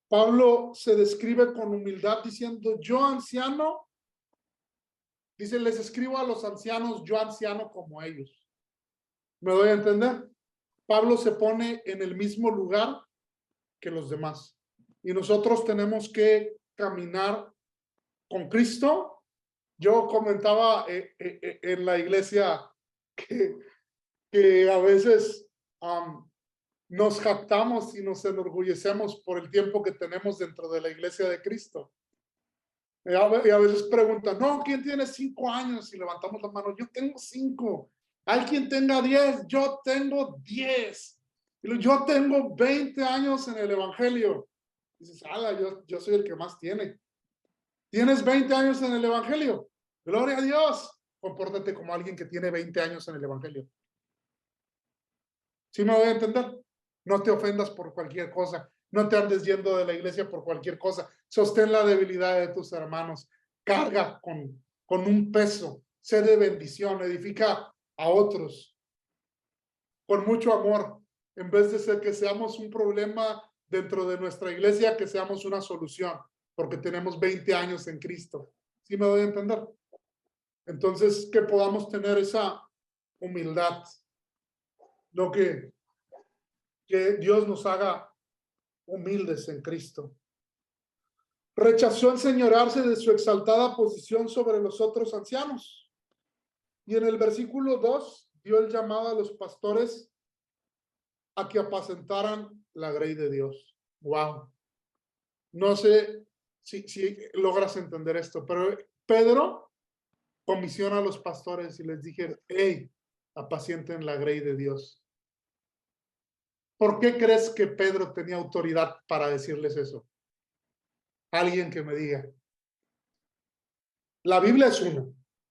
Pablo se describe con humildad diciendo, yo anciano, dice, les escribo a los ancianos, yo anciano como ellos. ¿Me doy a entender? Pablo se pone en el mismo lugar que los demás. Y nosotros tenemos que caminar con Cristo. Yo comentaba en la iglesia que a veces nos jactamos y nos enorgullecemos por el tiempo que tenemos dentro de la iglesia de Cristo. Y a veces preguntan, no, ¿quién tiene 5 años? Y levantamos la mano, yo tengo 5. Hay quien tenga 10, yo tengo 10. Yo tengo 20 años en el evangelio. Dices, ala, yo soy el que más tiene. ¿Tienes 20 años en el evangelio? Gloria a Dios. Compórtate como alguien que tiene 20 años en el evangelio. ¿Sí me voy a entender? No te ofendas por cualquier cosa. No te andes yendo de la iglesia por cualquier cosa. Sostén la debilidad de tus hermanos. Carga con un peso. Sé de bendición. Edifica a otros con mucho amor. En vez de ser que seamos un problema dentro de nuestra iglesia, que seamos una solución, porque tenemos 20 años en Cristo. ¿Sí me doy a entender? Entonces, que podamos tener esa humildad. No que Dios nos haga humildes en Cristo. Rechazó enseñorearse de su exaltada posición sobre los otros ancianos. Y en el versículo 2 dio el llamado a los pastores a que apacentaran la grey de Dios. Wow. No sé si logras entender esto, pero Pedro comisiona a los pastores y les dije, hey, apacienten la grey de Dios. ¿Por qué crees que Pedro tenía autoridad para decirles eso? Alguien que me diga. La Biblia es una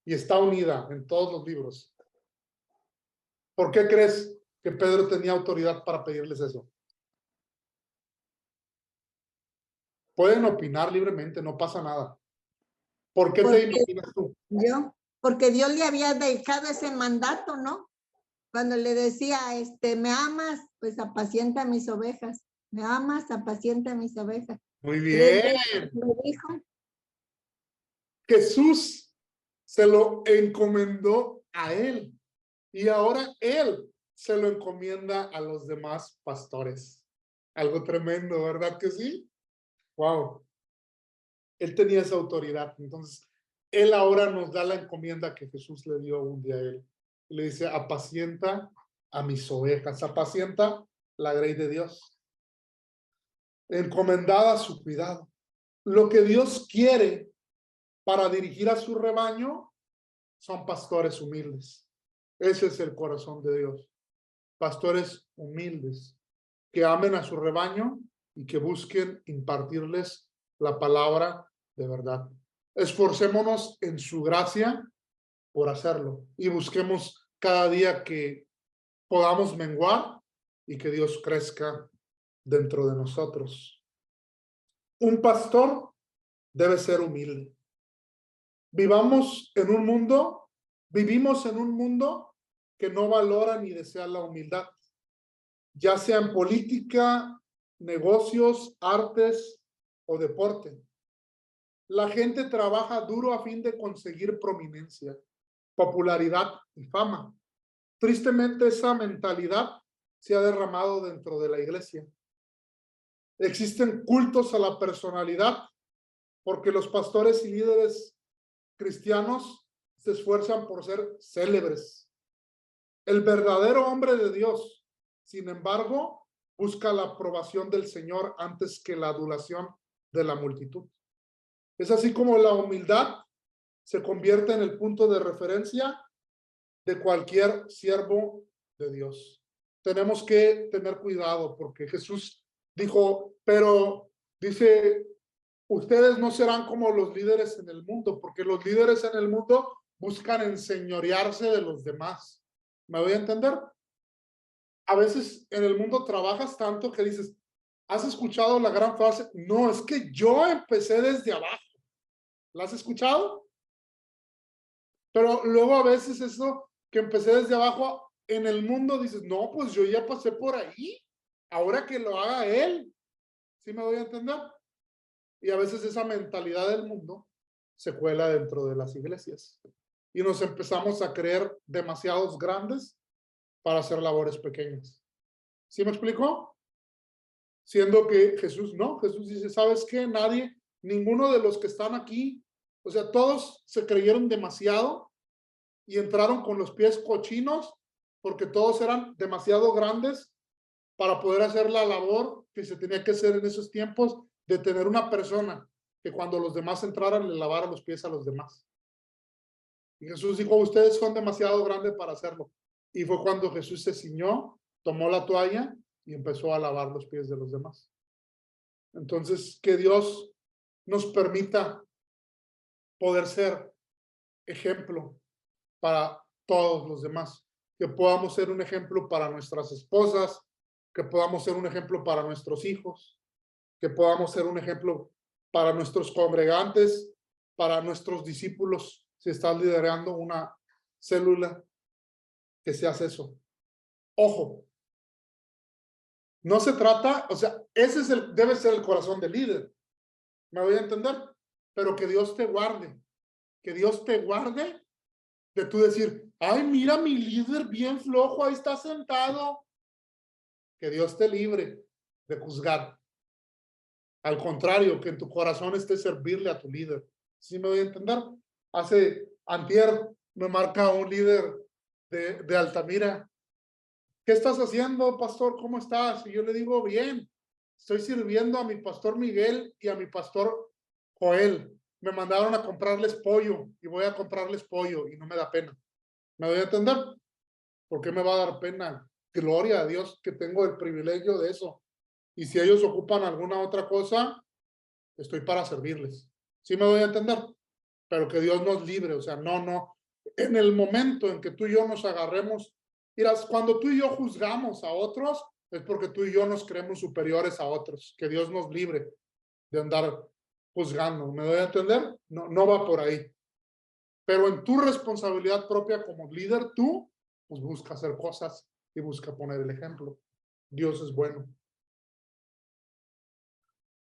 y está unida en todos los libros. ¿Por qué crees que Pedro tenía autoridad para pedirles eso? Pueden opinar libremente, no pasa nada. ¿Por qué te Porque imaginas tú? porque Dios le había dejado ese mandato, ¿no? Cuando le decía, ¿me amas? Pues apacienta mis ovejas. ¿Me amas? Apacienta mis ovejas. Muy 3 bien. veces lo dijo. Jesús se lo encomendó a él y ahora él se lo encomienda a los demás pastores. Algo tremendo, ¿verdad que sí? Wow. Él tenía esa autoridad. Entonces, él ahora nos da la encomienda que Jesús le dio un día a él. Le dice, apacienta a mis ovejas, apacienta la grey de Dios. Encomendada a su cuidado. Lo que Dios quiere para dirigir a su rebaño son pastores humildes. Ese es el corazón de Dios. Pastores humildes que amen a su rebaño y que busquen impartirles la palabra de verdad. Esforcémonos en su gracia por hacerlo y busquemos cada día que podamos menguar y que Dios crezca dentro de nosotros. Un pastor debe ser humilde. Vivimos en un mundo que no valora ni desea la humildad, ya sea en política, negocios, artes o deporte. La gente trabaja duro a fin de conseguir prominencia, popularidad y fama. Tristemente, esa mentalidad se ha derramado dentro de la iglesia. Existen cultos a la personalidad porque los pastores y líderes cristianos se esfuerzan por ser célebres. El verdadero hombre de Dios, sin embargo, busca la aprobación del Señor antes que la adulación de la multitud. Es así como la humildad se convierte en el punto de referencia de cualquier siervo de Dios. Tenemos que tener cuidado porque Jesús dijo, pero dice, ustedes no serán como los líderes en el mundo, porque los líderes en el mundo buscan enseñorearse de los demás. ¿Me voy a entender? A veces en el mundo trabajas tanto que dices, ¿has escuchado la gran frase? No, es que yo empecé desde abajo. ¿La has escuchado? Pero luego a veces eso que empecé desde abajo en el mundo dices, no, pues yo ya pasé por ahí. Ahora que lo haga él. ¿Sí me voy a entender? Y a veces esa mentalidad del mundo se cuela dentro de las iglesias. Y nos empezamos a creer demasiados grandes para hacer labores pequeñas. ¿Sí me explicó? Siendo que Jesús no, Jesús dice, ¿sabes qué? Nadie, ninguno de los que están aquí, o sea, todos se creyeron demasiado y entraron con los pies cochinos porque todos eran demasiado grandes para poder hacer la labor que se tenía que hacer en esos tiempos de tener una persona que cuando los demás entraran le lavara los pies a los demás. Y Jesús dijo, ustedes son demasiado grandes para hacerlo. Y fue cuando Jesús se ciñó, tomó la toalla y empezó a lavar los pies de los demás. Entonces, que Dios nos permita poder ser ejemplo para todos los demás, que podamos ser un ejemplo para nuestras esposas, que podamos ser un ejemplo para nuestros hijos, que podamos ser un ejemplo para nuestros congregantes, para nuestros discípulos, si estás liderando una célula, que seas eso. Ojo, no se trata, o sea, ese es debe ser el corazón del líder. ¿Me voy a entender? Pero que Dios te guarde, que Dios te guarde de tú decir, ay, mira mi líder bien flojo, ahí está sentado. Que Dios te libre de juzgar. Al contrario, que en tu corazón esté servirle a tu líder. ¿Sí me voy a entender? Antier me marca un líder de Altamira. ¿Qué estás haciendo, pastor? ¿Cómo estás? Y yo le digo, bien. Estoy sirviendo a mi pastor Miguel y a mi pastor Joel. Me mandaron a comprarles pollo y voy a comprarles pollo y no me da pena. ¿Me voy a entender? ¿Por qué me va a dar pena? Gloria a Dios que tengo el privilegio de eso. Y si ellos ocupan alguna otra cosa, estoy para servirles. ¿Sí me voy a entender? Pero que Dios nos libre, o sea, no. En el momento en que tú y yo nos agarremos, miras, cuando tú y yo juzgamos a otros, es porque tú y yo nos creemos superiores a otros. Que Dios nos libre de andar juzgando. ¿Me doy a entender? No, no va por ahí. Pero en tu responsabilidad propia como líder, tú, pues busca hacer cosas y busca poner el ejemplo. Dios es bueno.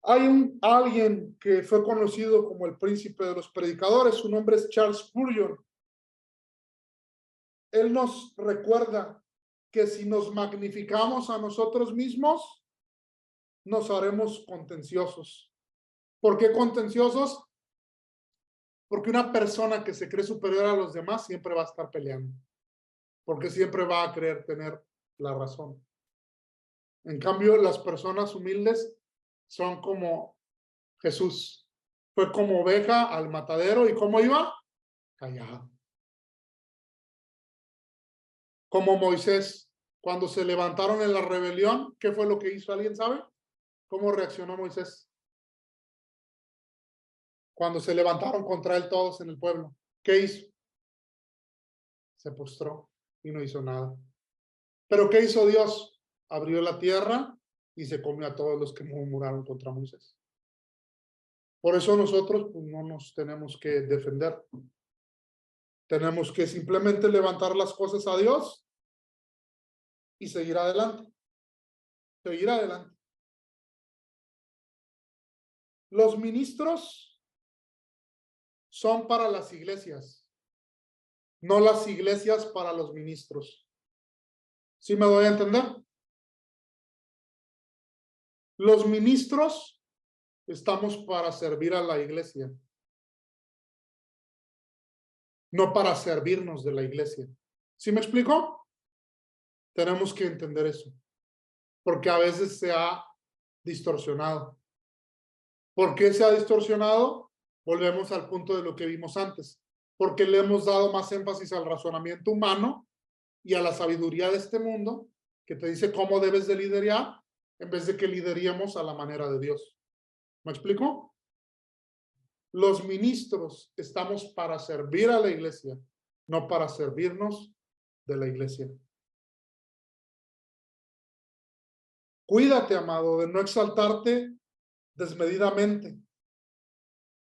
Hay alguien que fue conocido como el príncipe de los predicadores. Su nombre es Charles Spurgeon. Él nos recuerda que si nos magnificamos a nosotros mismos, nos haremos contenciosos. ¿Por qué contenciosos? Porque una persona que se cree superior a los demás siempre va a estar peleando. Porque siempre va a querer tener la razón. En cambio, las personas humildes son como Jesús. Fue como oveja al matadero. ¿Y cómo iba? Callado. Como Moisés, cuando se levantaron en la rebelión, ¿qué fue lo que hizo? ¿Alguien sabe? ¿Cómo reaccionó Moisés? Cuando se levantaron contra él todos en el pueblo, ¿qué hizo? Se postró y no hizo nada. ¿Pero qué hizo Dios? Abrió la tierra y se comió a todos los que murmuraron contra Moisés. Por eso nosotros pues, no nos tenemos que defender. Tenemos que simplemente levantar las cosas a Dios y seguir adelante. Seguir adelante. Los ministros son para las iglesias, no las iglesias para los ministros. ¿Sí me doy a entender? Los ministros estamos para servir a la iglesia, no para servirnos de la iglesia. ¿Sí me explico? Tenemos que entender eso, porque a veces se ha distorsionado. ¿Por qué se ha distorsionado? Volvemos al punto de lo que vimos antes, porque le hemos dado más énfasis al razonamiento humano y a la sabiduría de este mundo, que te dice cómo debes de liderar, en vez de que lideremos a la manera de Dios. ¿Me explico? Los ministros estamos para servir a la iglesia, no para servirnos de la iglesia. Cuídate, amado, de no exaltarte desmedidamente,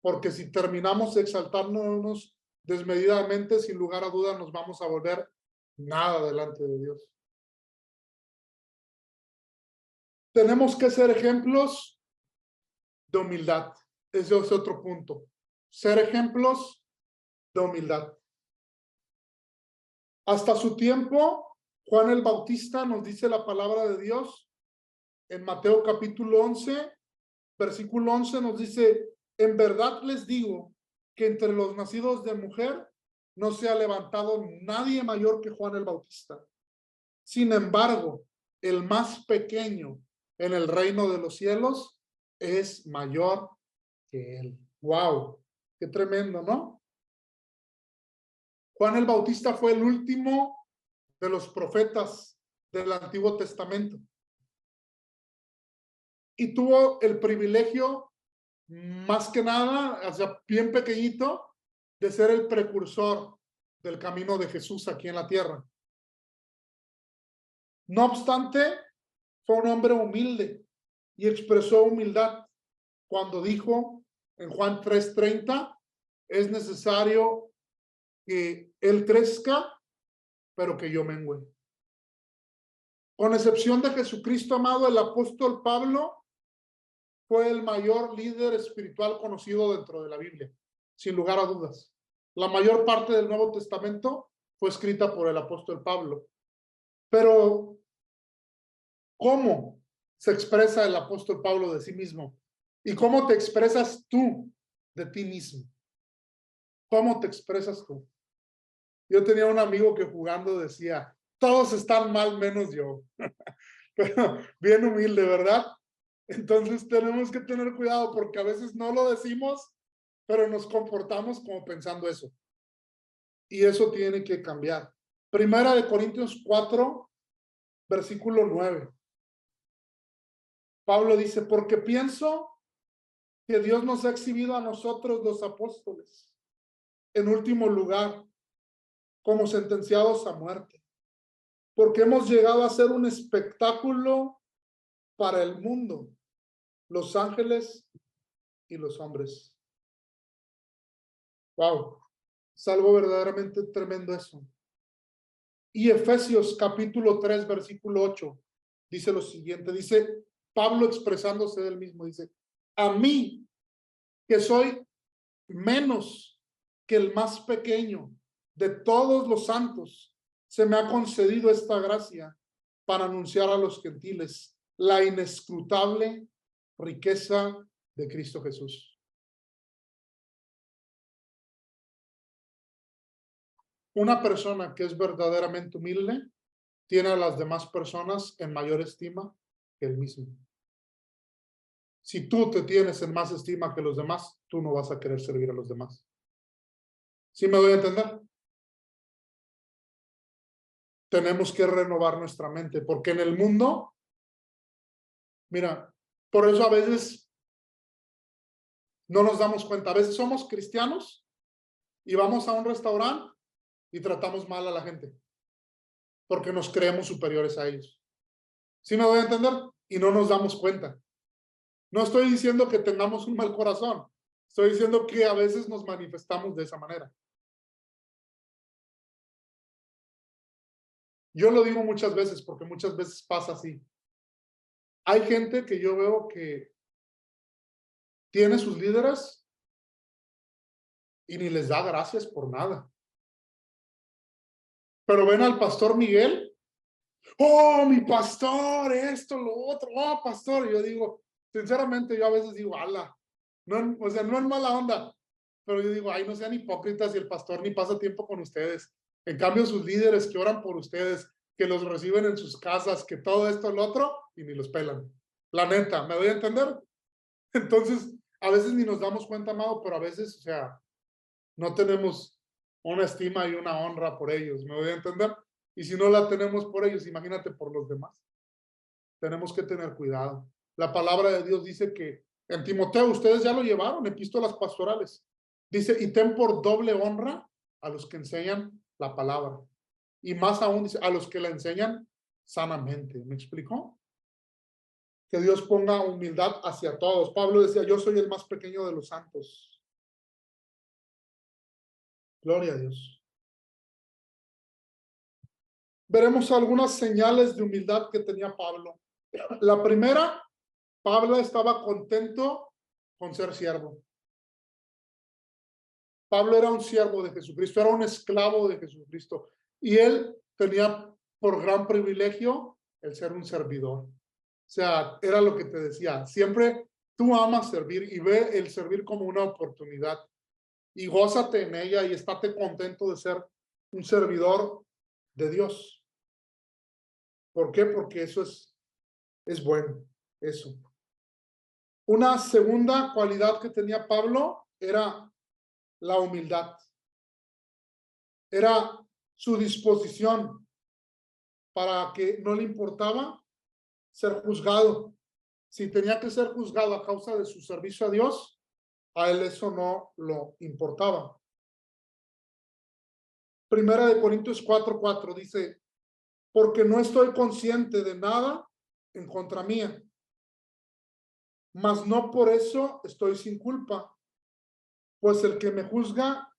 porque si terminamos exaltándonos desmedidamente, sin lugar a duda nos vamos a volver nada delante de Dios. Tenemos que ser ejemplos de humildad. Ese es otro punto. Ser ejemplos de humildad. Hasta su tiempo, Juan el Bautista nos dice la palabra de Dios en Mateo capítulo 11, versículo 11 nos dice: en verdad les digo que entre los nacidos de mujer no se ha levantado nadie mayor que Juan el Bautista. Sin embargo, el más pequeño en el reino de los cielos es mayor que él. ¡Wow! ¡Qué tremendo!, ¿no? Juan el Bautista fue el último de los profetas del Antiguo Testamento. Y tuvo el privilegio, más que nada, o sea, bien pequeñito, de ser el precursor del camino de Jesús aquí en la tierra. No obstante, fue un hombre humilde y expresó humildad cuando dijo en Juan 3:30, es necesario que él crezca, pero que yo mengüe. Con excepción de Jesucristo, amado, el apóstol Pablo fue el mayor líder espiritual conocido dentro de la Biblia, sin lugar a dudas. La mayor parte del Nuevo Testamento fue escrita por el apóstol Pablo. Pero, ¿cómo se expresa el apóstol Pablo de sí mismo? ¿Y cómo te expresas tú de ti mismo? ¿Cómo te expresas tú? Yo tenía un amigo que jugando decía, todos están mal menos yo. Pero bien humilde, ¿verdad? Entonces tenemos que tener cuidado porque a veces no lo decimos, pero nos comportamos como pensando eso. Y eso tiene que cambiar. Primera de Corintios 4, versículo 9. Pablo dice, porque pienso que Dios nos ha exhibido a nosotros los apóstoles, en último lugar, como sentenciados a muerte, porque hemos llegado a ser un espectáculo para el mundo. Los ángeles y los hombres. Wow, es algo verdaderamente tremendo eso. Y Efesios capítulo 3, versículo 8, dice lo siguiente, dice Pablo expresándose del mismo, dice, a mí, que soy menos que el más pequeño de todos los santos, se me ha concedido esta gracia para anunciar a los gentiles la inescrutable riqueza de Cristo Jesús. Una persona que es verdaderamente humilde tiene a las demás personas en mayor estima que él mismo. Si tú te tienes en más estima que los demás, tú no vas a querer servir a los demás. ¿Sí me doy a entender? Tenemos que renovar nuestra mente, porque en el mundo, mira, por eso a veces no nos damos cuenta. A veces somos cristianos y vamos a un restaurante y tratamos mal a la gente, porque nos creemos superiores a ellos. ¿Sí me doy a entender? Y no nos damos cuenta. No estoy diciendo que tengamos un mal corazón. Estoy diciendo que a veces nos manifestamos de esa manera. Yo lo digo muchas veces porque muchas veces pasa así. Hay gente que yo veo que tiene sus líderes y ni les da gracias por nada. Pero ven al pastor Miguel. Oh, mi pastor, esto, lo otro. Oh, pastor. Y yo digo, sinceramente, yo a veces digo, ala. No, o sea, no es mala onda. Pero yo digo, ay, no sean hipócritas y el pastor ni pasa tiempo con ustedes. En cambio, sus líderes que oran por ustedes, que los reciben en sus casas, que todo esto, lo otro, y ni los pelan. La neta, ¿me doy a entender? Entonces, a veces ni nos damos cuenta, amado, pero a veces, o sea, no tenemos una estima y una honra por ellos, ¿me voy a entender? Y si no la tenemos por ellos, imagínate por los demás. Tenemos que tener cuidado. La palabra de Dios dice que en Timoteo, ustedes ya lo llevaron, epístolas pastorales. Dice, y ten por doble honra a los que enseñan la palabra. Y más aún, dice, a los que la enseñan sanamente. ¿Me explicó? Que Dios ponga humildad hacia todos. Pablo decía, yo soy el más pequeño de los santos. Gloria a Dios. Veremos algunas señales de humildad que tenía Pablo. La primera, Pablo estaba contento con ser siervo. Pablo era un siervo de Jesucristo, era un esclavo de Jesucristo. Y él tenía por gran privilegio el ser un servidor. O sea, era lo que te decía. Siempre tú amas servir y ve el servir como una oportunidad. Y gózate en ella y estate contento de ser un servidor de Dios. ¿Por qué? Porque eso es bueno, eso. Una segunda cualidad que tenía Pablo era la humildad. Era su disposición para que no le importaba ser juzgado. Si tenía que ser juzgado a causa de su servicio a Dios, a él eso no lo importaba. Primera de Corintios 4:4 dice, porque no estoy consciente de nada en contra mía, mas no por eso estoy sin culpa, pues el que me juzga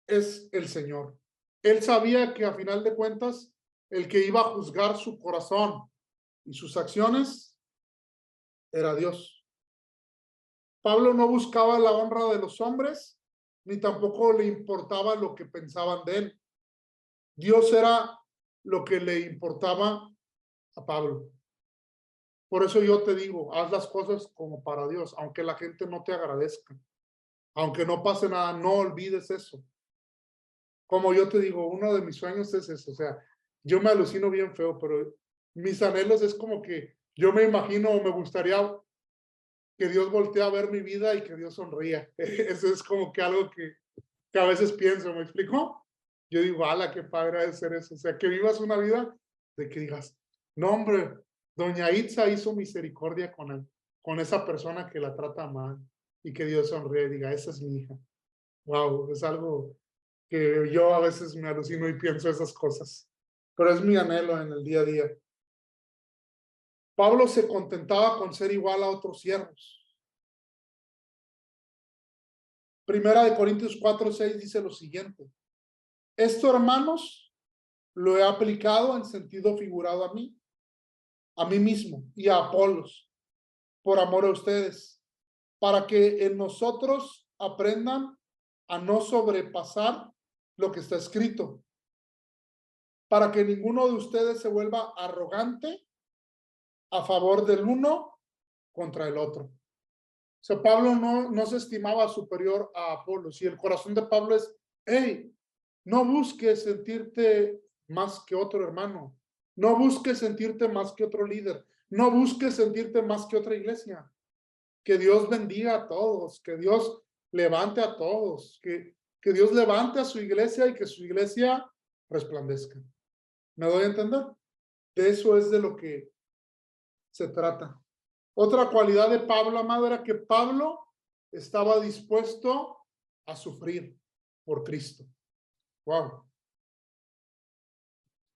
es el Señor. Él sabía que a final de cuentas, el que iba a juzgar su corazón y sus acciones era Dios. Pablo no buscaba la honra de los hombres, ni tampoco le importaba lo que pensaban de él. Dios era lo que le importaba a Pablo. Por eso yo te digo, haz las cosas como para Dios, aunque la gente no te agradezca, aunque no pase nada, no olvides eso. Como yo te digo, uno de mis sueños es eso, o sea, yo me alucino bien feo, pero mis anhelos es como que yo me imagino o me gustaría que Dios voltee a ver mi vida y que Dios sonría. Eso es como que algo que a veces pienso, ¿me explico? Yo digo, ala, qué padre de ser eso. O sea, que vivas una vida de que digas, no, hombre, doña Itza hizo misericordia con esa persona que la trata mal y que Dios sonríe y diga, esa es mi hija. Wow, es algo que yo a veces me alucino y pienso esas cosas. Pero es mi anhelo en el día a día. Pablo se contentaba con ser igual a otros siervos. Primera de Corintios 4:6 dice lo siguiente. Esto, hermanos, lo he aplicado en sentido figurado a mí mismo y a Apolos, por amor a ustedes, para que en nosotros aprendan a no sobrepasar lo que está escrito, para que ninguno de ustedes se vuelva arrogante a favor del uno contra el otro. O sea, Pablo no se estimaba superior a Apolos, y el corazón de Pablo es, hey, no busques sentirte más que otro hermano, no busques sentirte más que otro líder, no busques sentirte más que otra iglesia. Que Dios bendiga a todos, que Dios levante a todos, que Dios levante a su iglesia y que su iglesia resplandezca. ¿Me doy a entender? De eso es de lo que se trata. Otra cualidad de Pablo, amado, era que Pablo estaba dispuesto a sufrir por Cristo. Wow.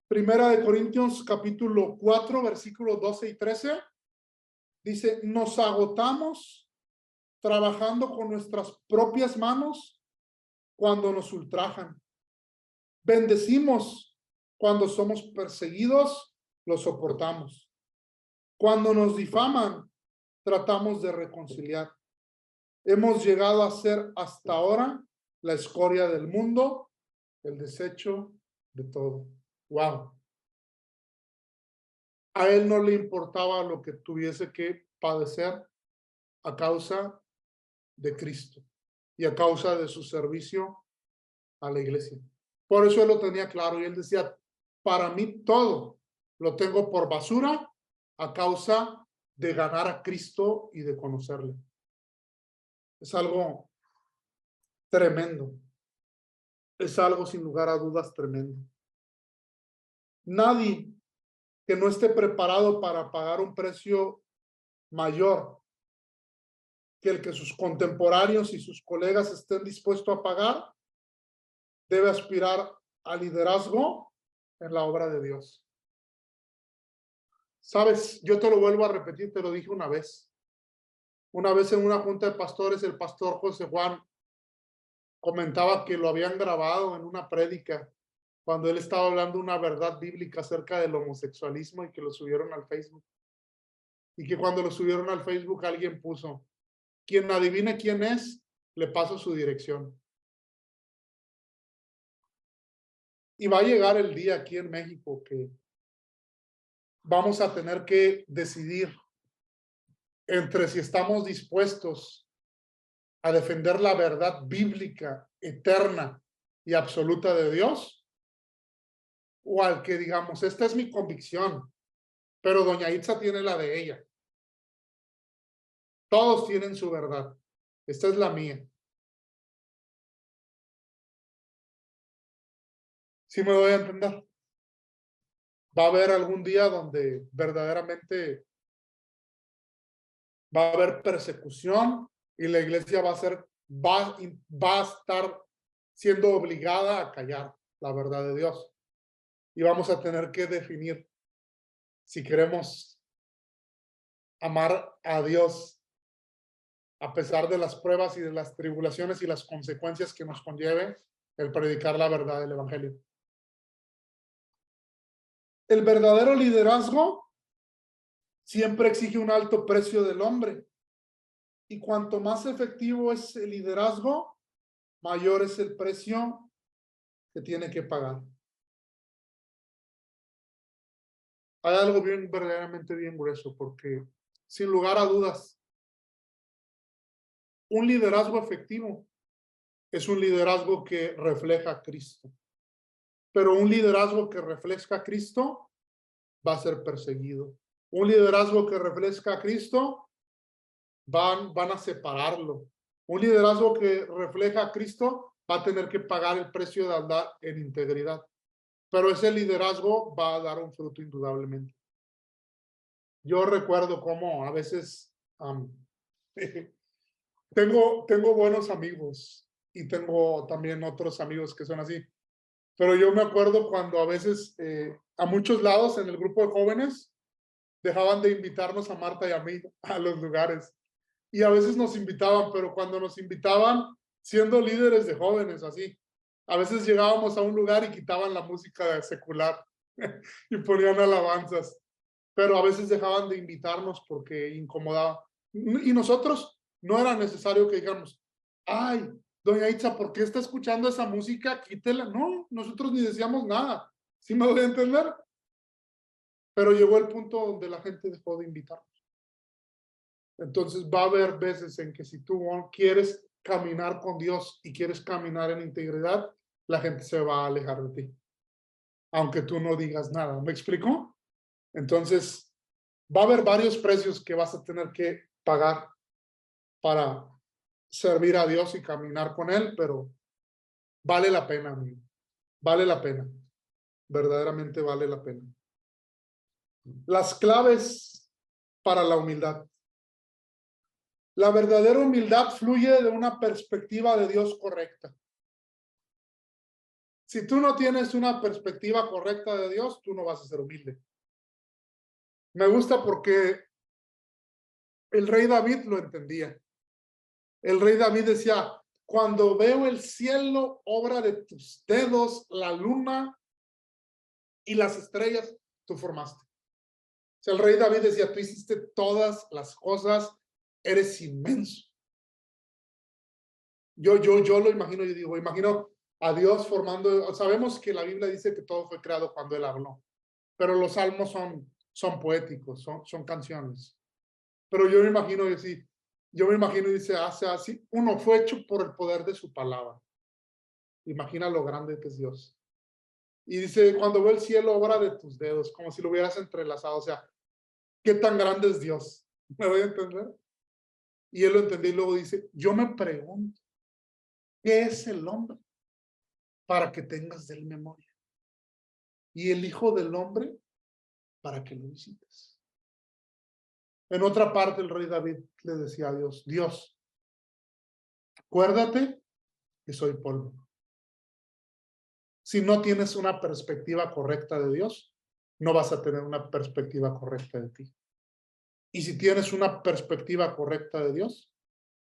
Primera de Corintios capítulo 4, versículos 12 y 13. Dice, nos agotamos trabajando con nuestras propias manos cuando nos ultrajan. Bendecimos cuando somos perseguidos, lo soportamos. Cuando nos difaman, tratamos de reconciliar. Hemos llegado a ser hasta ahora la escoria del mundo, el desecho de todo. Wow. A él no le importaba lo que tuviese que padecer a causa de Cristo y a causa de su servicio a la iglesia. Por eso él lo tenía claro y él decía, para mí todo lo tengo por basura a causa de ganar a Cristo y de conocerle. Es algo tremendo. Es algo sin lugar a dudas tremendo. Nadie que no esté preparado para pagar un precio mayor que el que sus contemporáneos y sus colegas estén dispuestos a pagar, debe aspirar al liderazgo en la obra de Dios. Sabes, yo te lo vuelvo a repetir, te lo dije una vez. Una vez en una junta de pastores, el pastor José Juan comentaba que lo habían grabado en una prédica cuando él estaba hablando una verdad bíblica acerca del homosexualismo y que lo subieron al Facebook. Y que cuando lo subieron al Facebook alguien puso, quien adivine quién es, le paso su dirección. Y va a llegar el día aquí en México que vamos a tener que decidir entre si estamos dispuestos a defender la verdad bíblica, eterna y absoluta de Dios, o al que digamos, esta es mi convicción, pero doña Itza tiene la de ella. Todos tienen su verdad. Esta es la mía. ¿Sí me doy a entender? Va a haber algún día donde verdaderamente va a haber persecución y la iglesia va a estar siendo obligada a callar la verdad de Dios. Y vamos a tener que definir si queremos amar a Dios a pesar de las pruebas y de las tribulaciones y las consecuencias que nos conlleve el predicar la verdad del evangelio. El verdadero liderazgo siempre exige un alto precio del hombre. Y cuanto más efectivo es el liderazgo, mayor es el precio que tiene que pagar. Hay algo verdaderamente bien grueso, porque sin lugar a dudas, un liderazgo efectivo es un liderazgo que refleja a Cristo. Pero un liderazgo que refleja a Cristo va a ser perseguido. Un liderazgo que refleja a Cristo van a separarlo. Un liderazgo que refleja a Cristo va a tener que pagar el precio de andar en integridad. Pero ese liderazgo va a dar un fruto indudablemente. Yo recuerdo cómo a veces tengo buenos amigos y tengo también otros amigos que son así. Pero yo me acuerdo cuando a veces a muchos lados en el grupo de jóvenes dejaban de invitarnos a Marta y a mí a los lugares. Y a veces nos invitaban, pero cuando nos invitaban siendo líderes de jóvenes, así. A veces llegábamos a un lugar y quitaban la música secular y ponían alabanzas, pero a veces dejaban de invitarnos porque incomodaba. Y nosotros no era necesario que digamos, ay, doña Itza, ¿por qué está escuchando esa música? Quítela. No, nosotros ni decíamos nada. ¿Sí me voy a entender? Pero llegó el punto donde la gente dejó de invitarnos. Entonces va a haber veces en que si tú quieres caminar con Dios y quieres caminar en integridad, la gente se va a alejar de ti, aunque tú no digas nada. ¿Me explico? Entonces, va a haber varios precios que vas a tener que pagar para servir a Dios y caminar con Él, pero vale la pena, amigo. Vale la pena. Verdaderamente vale la pena. Las claves para la humildad. La verdadera humildad fluye de una perspectiva de Dios correcta. Si tú no tienes una perspectiva correcta de Dios, tú no vas a ser humilde. Me gusta porque el rey David lo entendía. El rey David decía, cuando veo el cielo, obra de tus dedos, la luna y las estrellas, tú formaste. O sea, el rey David decía, tú hiciste todas las cosas, eres inmenso. Yo lo imagino, yo digo, imagino a Dios formando, sabemos que la Biblia dice que todo fue creado cuando Él habló, pero los salmos son poéticos, son canciones. Pero yo me imagino y así, yo me imagino y dice, hace así, uno fue hecho por el poder de su palabra. Imagina lo grande que es Dios. Y dice, cuando veo el cielo, obra de tus dedos, como si lo hubieras entrelazado. O sea, ¿qué tan grande es Dios? ¿Me voy a entender? Y él lo entendió y luego dice, yo me pregunto, ¿qué es el hombre? Para que tengas de él memoria. Y el Hijo del Hombre, para que lo visites. En otra parte, el rey David le decía a Dios, Dios, acuérdate que soy polvo. Si no tienes una perspectiva correcta de Dios, no vas a tener una perspectiva correcta de ti. Y si tienes una perspectiva correcta de Dios,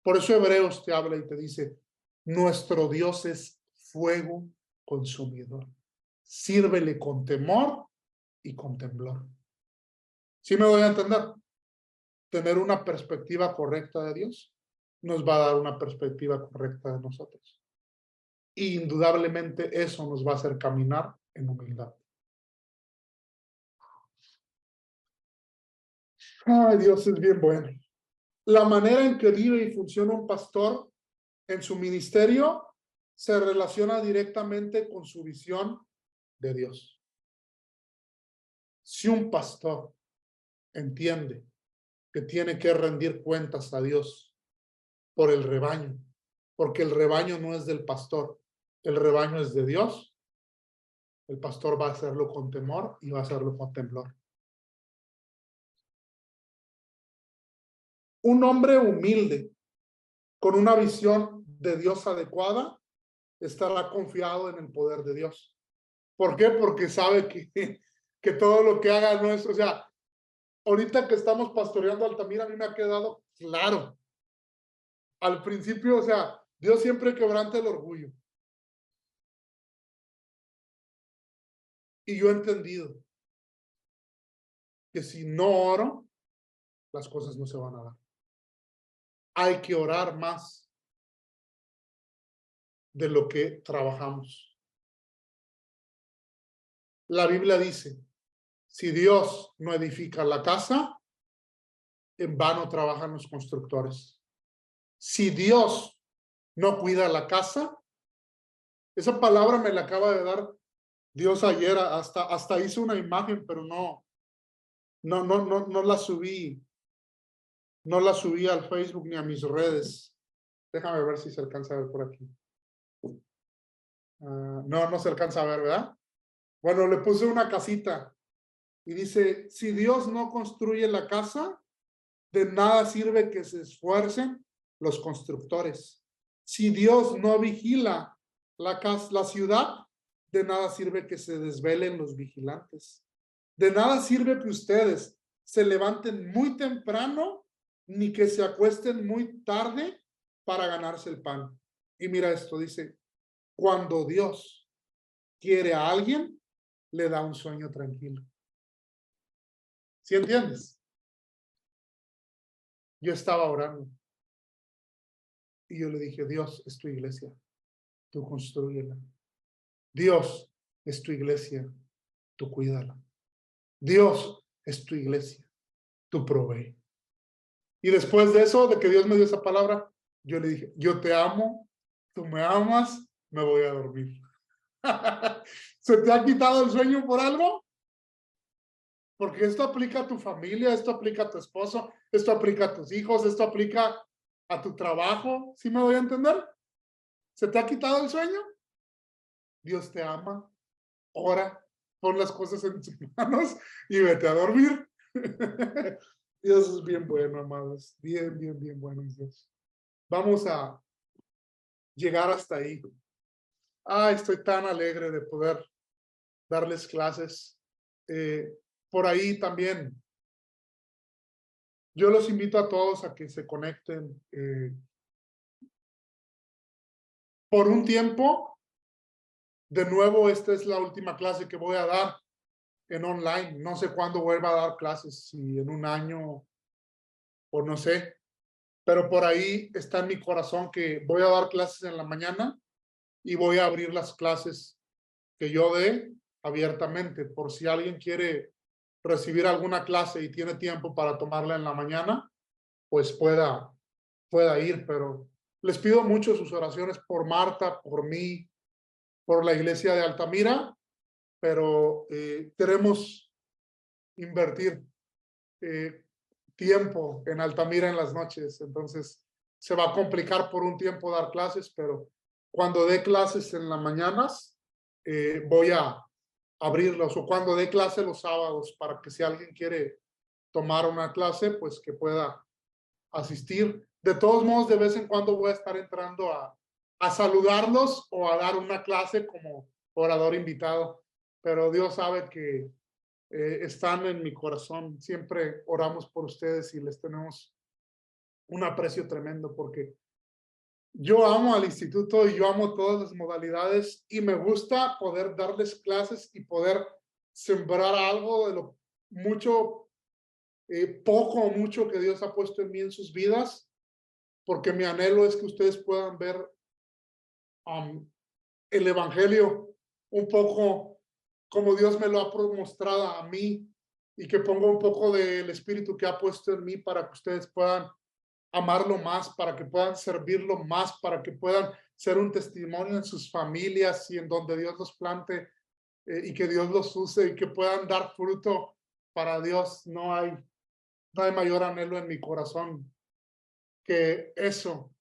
por eso Hebreos te habla y te dice, nuestro Dios es fuego consumidor. Sírvele con temor y con temblor. ¿Sí me voy a entender? Tener una perspectiva correcta de Dios nos va a dar una perspectiva correcta de nosotros. Y indudablemente eso nos va a hacer caminar en humildad. Ay, Dios es bien bueno. La manera en que vive y funciona un pastor en su ministerio se relaciona directamente con su visión de Dios. Si un pastor entiende que tiene que rendir cuentas a Dios por el rebaño, porque el rebaño no es del pastor, el rebaño es de Dios, el pastor va a hacerlo con temor y va a hacerlo con temblor. Un hombre humilde, con una visión de Dios adecuada, estará confiado en el poder de Dios. ¿Por qué? Porque sabe que todo lo que haga no es, o sea, ahorita que estamos pastoreando Altamira, a mí me ha quedado claro. Al principio, o sea, Dios siempre quebranta el orgullo. Y yo he entendido que si no oro, las cosas no se van a dar. Hay que orar más de lo que trabajamos. La Biblia dice, si Dios no edifica la casa, en vano trabajan los constructores. Si Dios no cuida la casa, esa palabra me la acaba de dar Dios ayer, hasta hice una imagen, pero no la subí. No la subí al Facebook ni a mis redes. Déjame ver si se alcanza a ver por aquí. No se alcanza a ver, ¿verdad? Bueno, le puse una casita y dice, si Dios no construye la casa, de nada sirve que se esfuercen los constructores. Si Dios no vigila la ciudad, de nada sirve que se desvelen los vigilantes. De nada sirve que ustedes se levanten muy temprano ni que se acuesten muy tarde para ganarse el pan. Y mira esto, dice, cuando Dios quiere a alguien, le da un sueño tranquilo. ¿Sí entiendes? Yo estaba orando y yo le dije, Dios, es tu iglesia, tú construyela. Dios, es tu iglesia, tú cuídala. Dios, es tu iglesia, tú provee. Y después de eso, de que Dios me dio esa palabra, yo le dije, yo te amo, tú me amas, me voy a dormir. ¿Se te ha quitado el sueño por algo? Porque esto aplica a tu familia, esto aplica a tu esposo, esto aplica a tus hijos, esto aplica a tu trabajo. ¿Sí me voy a entender? ¿Se te ha quitado el sueño? Dios te ama, ora, pon las cosas en tus manos y vete a dormir. Dios es bien bueno, amados. Bien, bien, bien bueno Dios. Vamos a llegar hasta ahí. Estoy tan alegre de poder darles clases. Por ahí también. Yo los invito a todos a que se conecten. Por un tiempo, de nuevo, esta es la última clase que voy a dar en online. No sé cuándo vuelva a dar clases, si en un año o no sé. Pero por ahí está en mi corazón que voy a dar clases en la mañana y voy a abrir las clases que yo dé abiertamente. Por si alguien quiere recibir alguna clase y tiene tiempo para tomarla en la mañana, pues pueda ir. Pero les pido mucho sus oraciones por Marta, por mí, por la iglesia de Altamira, pero queremos invertir tiempo en Altamira en las noches. Entonces se va a complicar por un tiempo dar clases, pero cuando dé clases en las mañanas, voy a abrirlos, o cuando dé clase los sábados, para que si alguien quiere tomar una clase, pues que pueda asistir. De todos modos, de vez en cuando voy a estar entrando a saludarlos o a dar una clase como orador invitado, pero Dios sabe que están en mi corazón. Siempre oramos por ustedes y les tenemos un aprecio tremendo, porque yo amo al instituto y yo amo todas las modalidades y me gusta poder darles clases y poder sembrar algo de lo mucho, poco o mucho que Dios ha puesto en mí en sus vidas, porque mi anhelo es que ustedes puedan ver el evangelio un poco como Dios me lo ha mostrado a mí, y que ponga un poco del espíritu que ha puesto en mí para que ustedes puedan amarlo más, para que puedan servirlo más, para que puedan ser un testimonio en sus familias y en donde Dios los plante, y que Dios los use y que puedan dar fruto para Dios. No hay mayor anhelo en mi corazón que eso.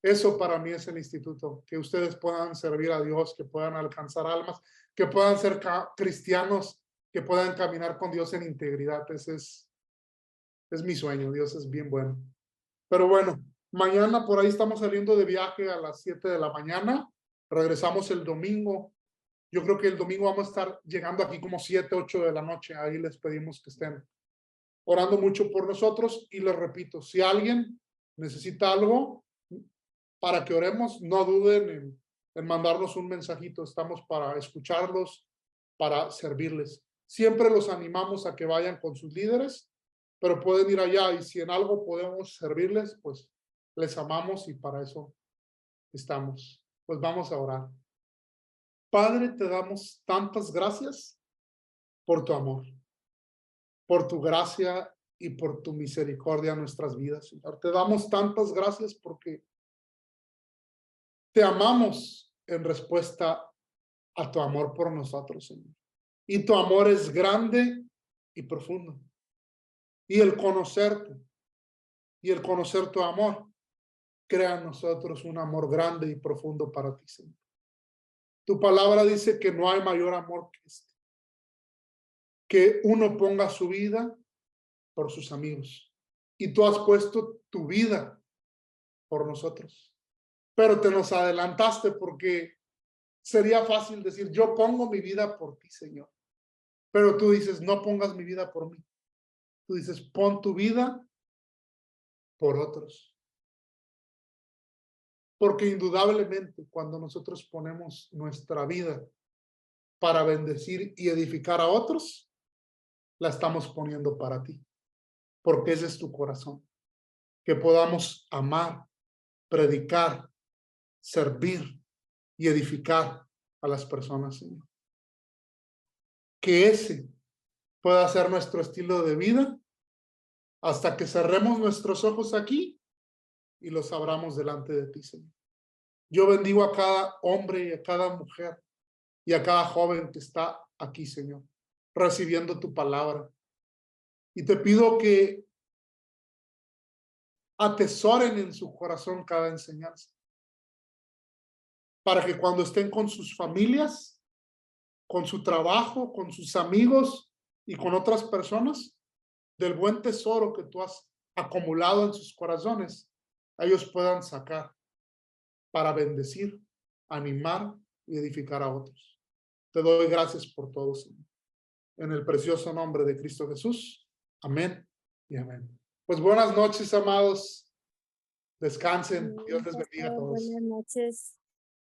Eso para mí es el instituto, que ustedes puedan servir a Dios, que puedan alcanzar almas, que puedan ser cristianos, que puedan caminar con Dios en integridad. Ese es mi sueño. Dios es bien bueno. Pero bueno, mañana por ahí estamos saliendo de viaje a las 7 de la mañana. Regresamos el domingo. Yo creo que el domingo vamos a estar llegando aquí como 7, 8 de la noche. Ahí les pedimos que estén orando mucho por nosotros. Y les repito, si alguien necesita algo para que oremos, no duden en mandarnos un mensajito. Estamos para escucharlos, para servirles. Siempre los animamos a que vayan con sus líderes, pero pueden ir allá, y si en algo podemos servirles, pues les amamos y para eso estamos. Pues vamos a orar. Padre, te damos tantas gracias por tu amor, por tu gracia y por tu misericordia en nuestras vidas, Señor. Te damos tantas gracias porque te amamos en respuesta a tu amor por nosotros, Señor. Y tu amor es grande y profundo. Y el conocerte y el conocer tu amor crea en nosotros un amor grande y profundo para ti, Señor. Tu palabra dice que no hay mayor amor que este, que uno ponga su vida por sus amigos. Y tú has puesto tu vida por nosotros. Pero te nos adelantaste, porque sería fácil decir, yo pongo mi vida por ti, Señor. Pero tú dices, no pongas mi vida por mí. Tú dices, pon tu vida por otros. Porque indudablemente cuando nosotros ponemos nuestra vida para bendecir y edificar a otros, la estamos poniendo para ti. Porque ese es tu corazón. Que podamos amar, predicar, servir y edificar a las personas, Señor. Que ese pueda ser nuestro estilo de vida hasta que cerremos nuestros ojos aquí y los abramos delante de ti, Señor. Yo bendigo a cada hombre y a cada mujer y a cada joven que está aquí, Señor, recibiendo tu palabra. Y te pido que atesoren en su corazón cada enseñanza, para que cuando estén con sus familias, con su trabajo, con sus amigos y con otras personas, del buen tesoro que tú has acumulado en sus corazones, ellos puedan sacar para bendecir, animar y edificar a otros. Te doy gracias por todo, Señor. En el precioso nombre de Cristo Jesús. Amén y amén. Pues buenas noches, amados. Descansen. Dios les bendiga a todos. Buenas noches.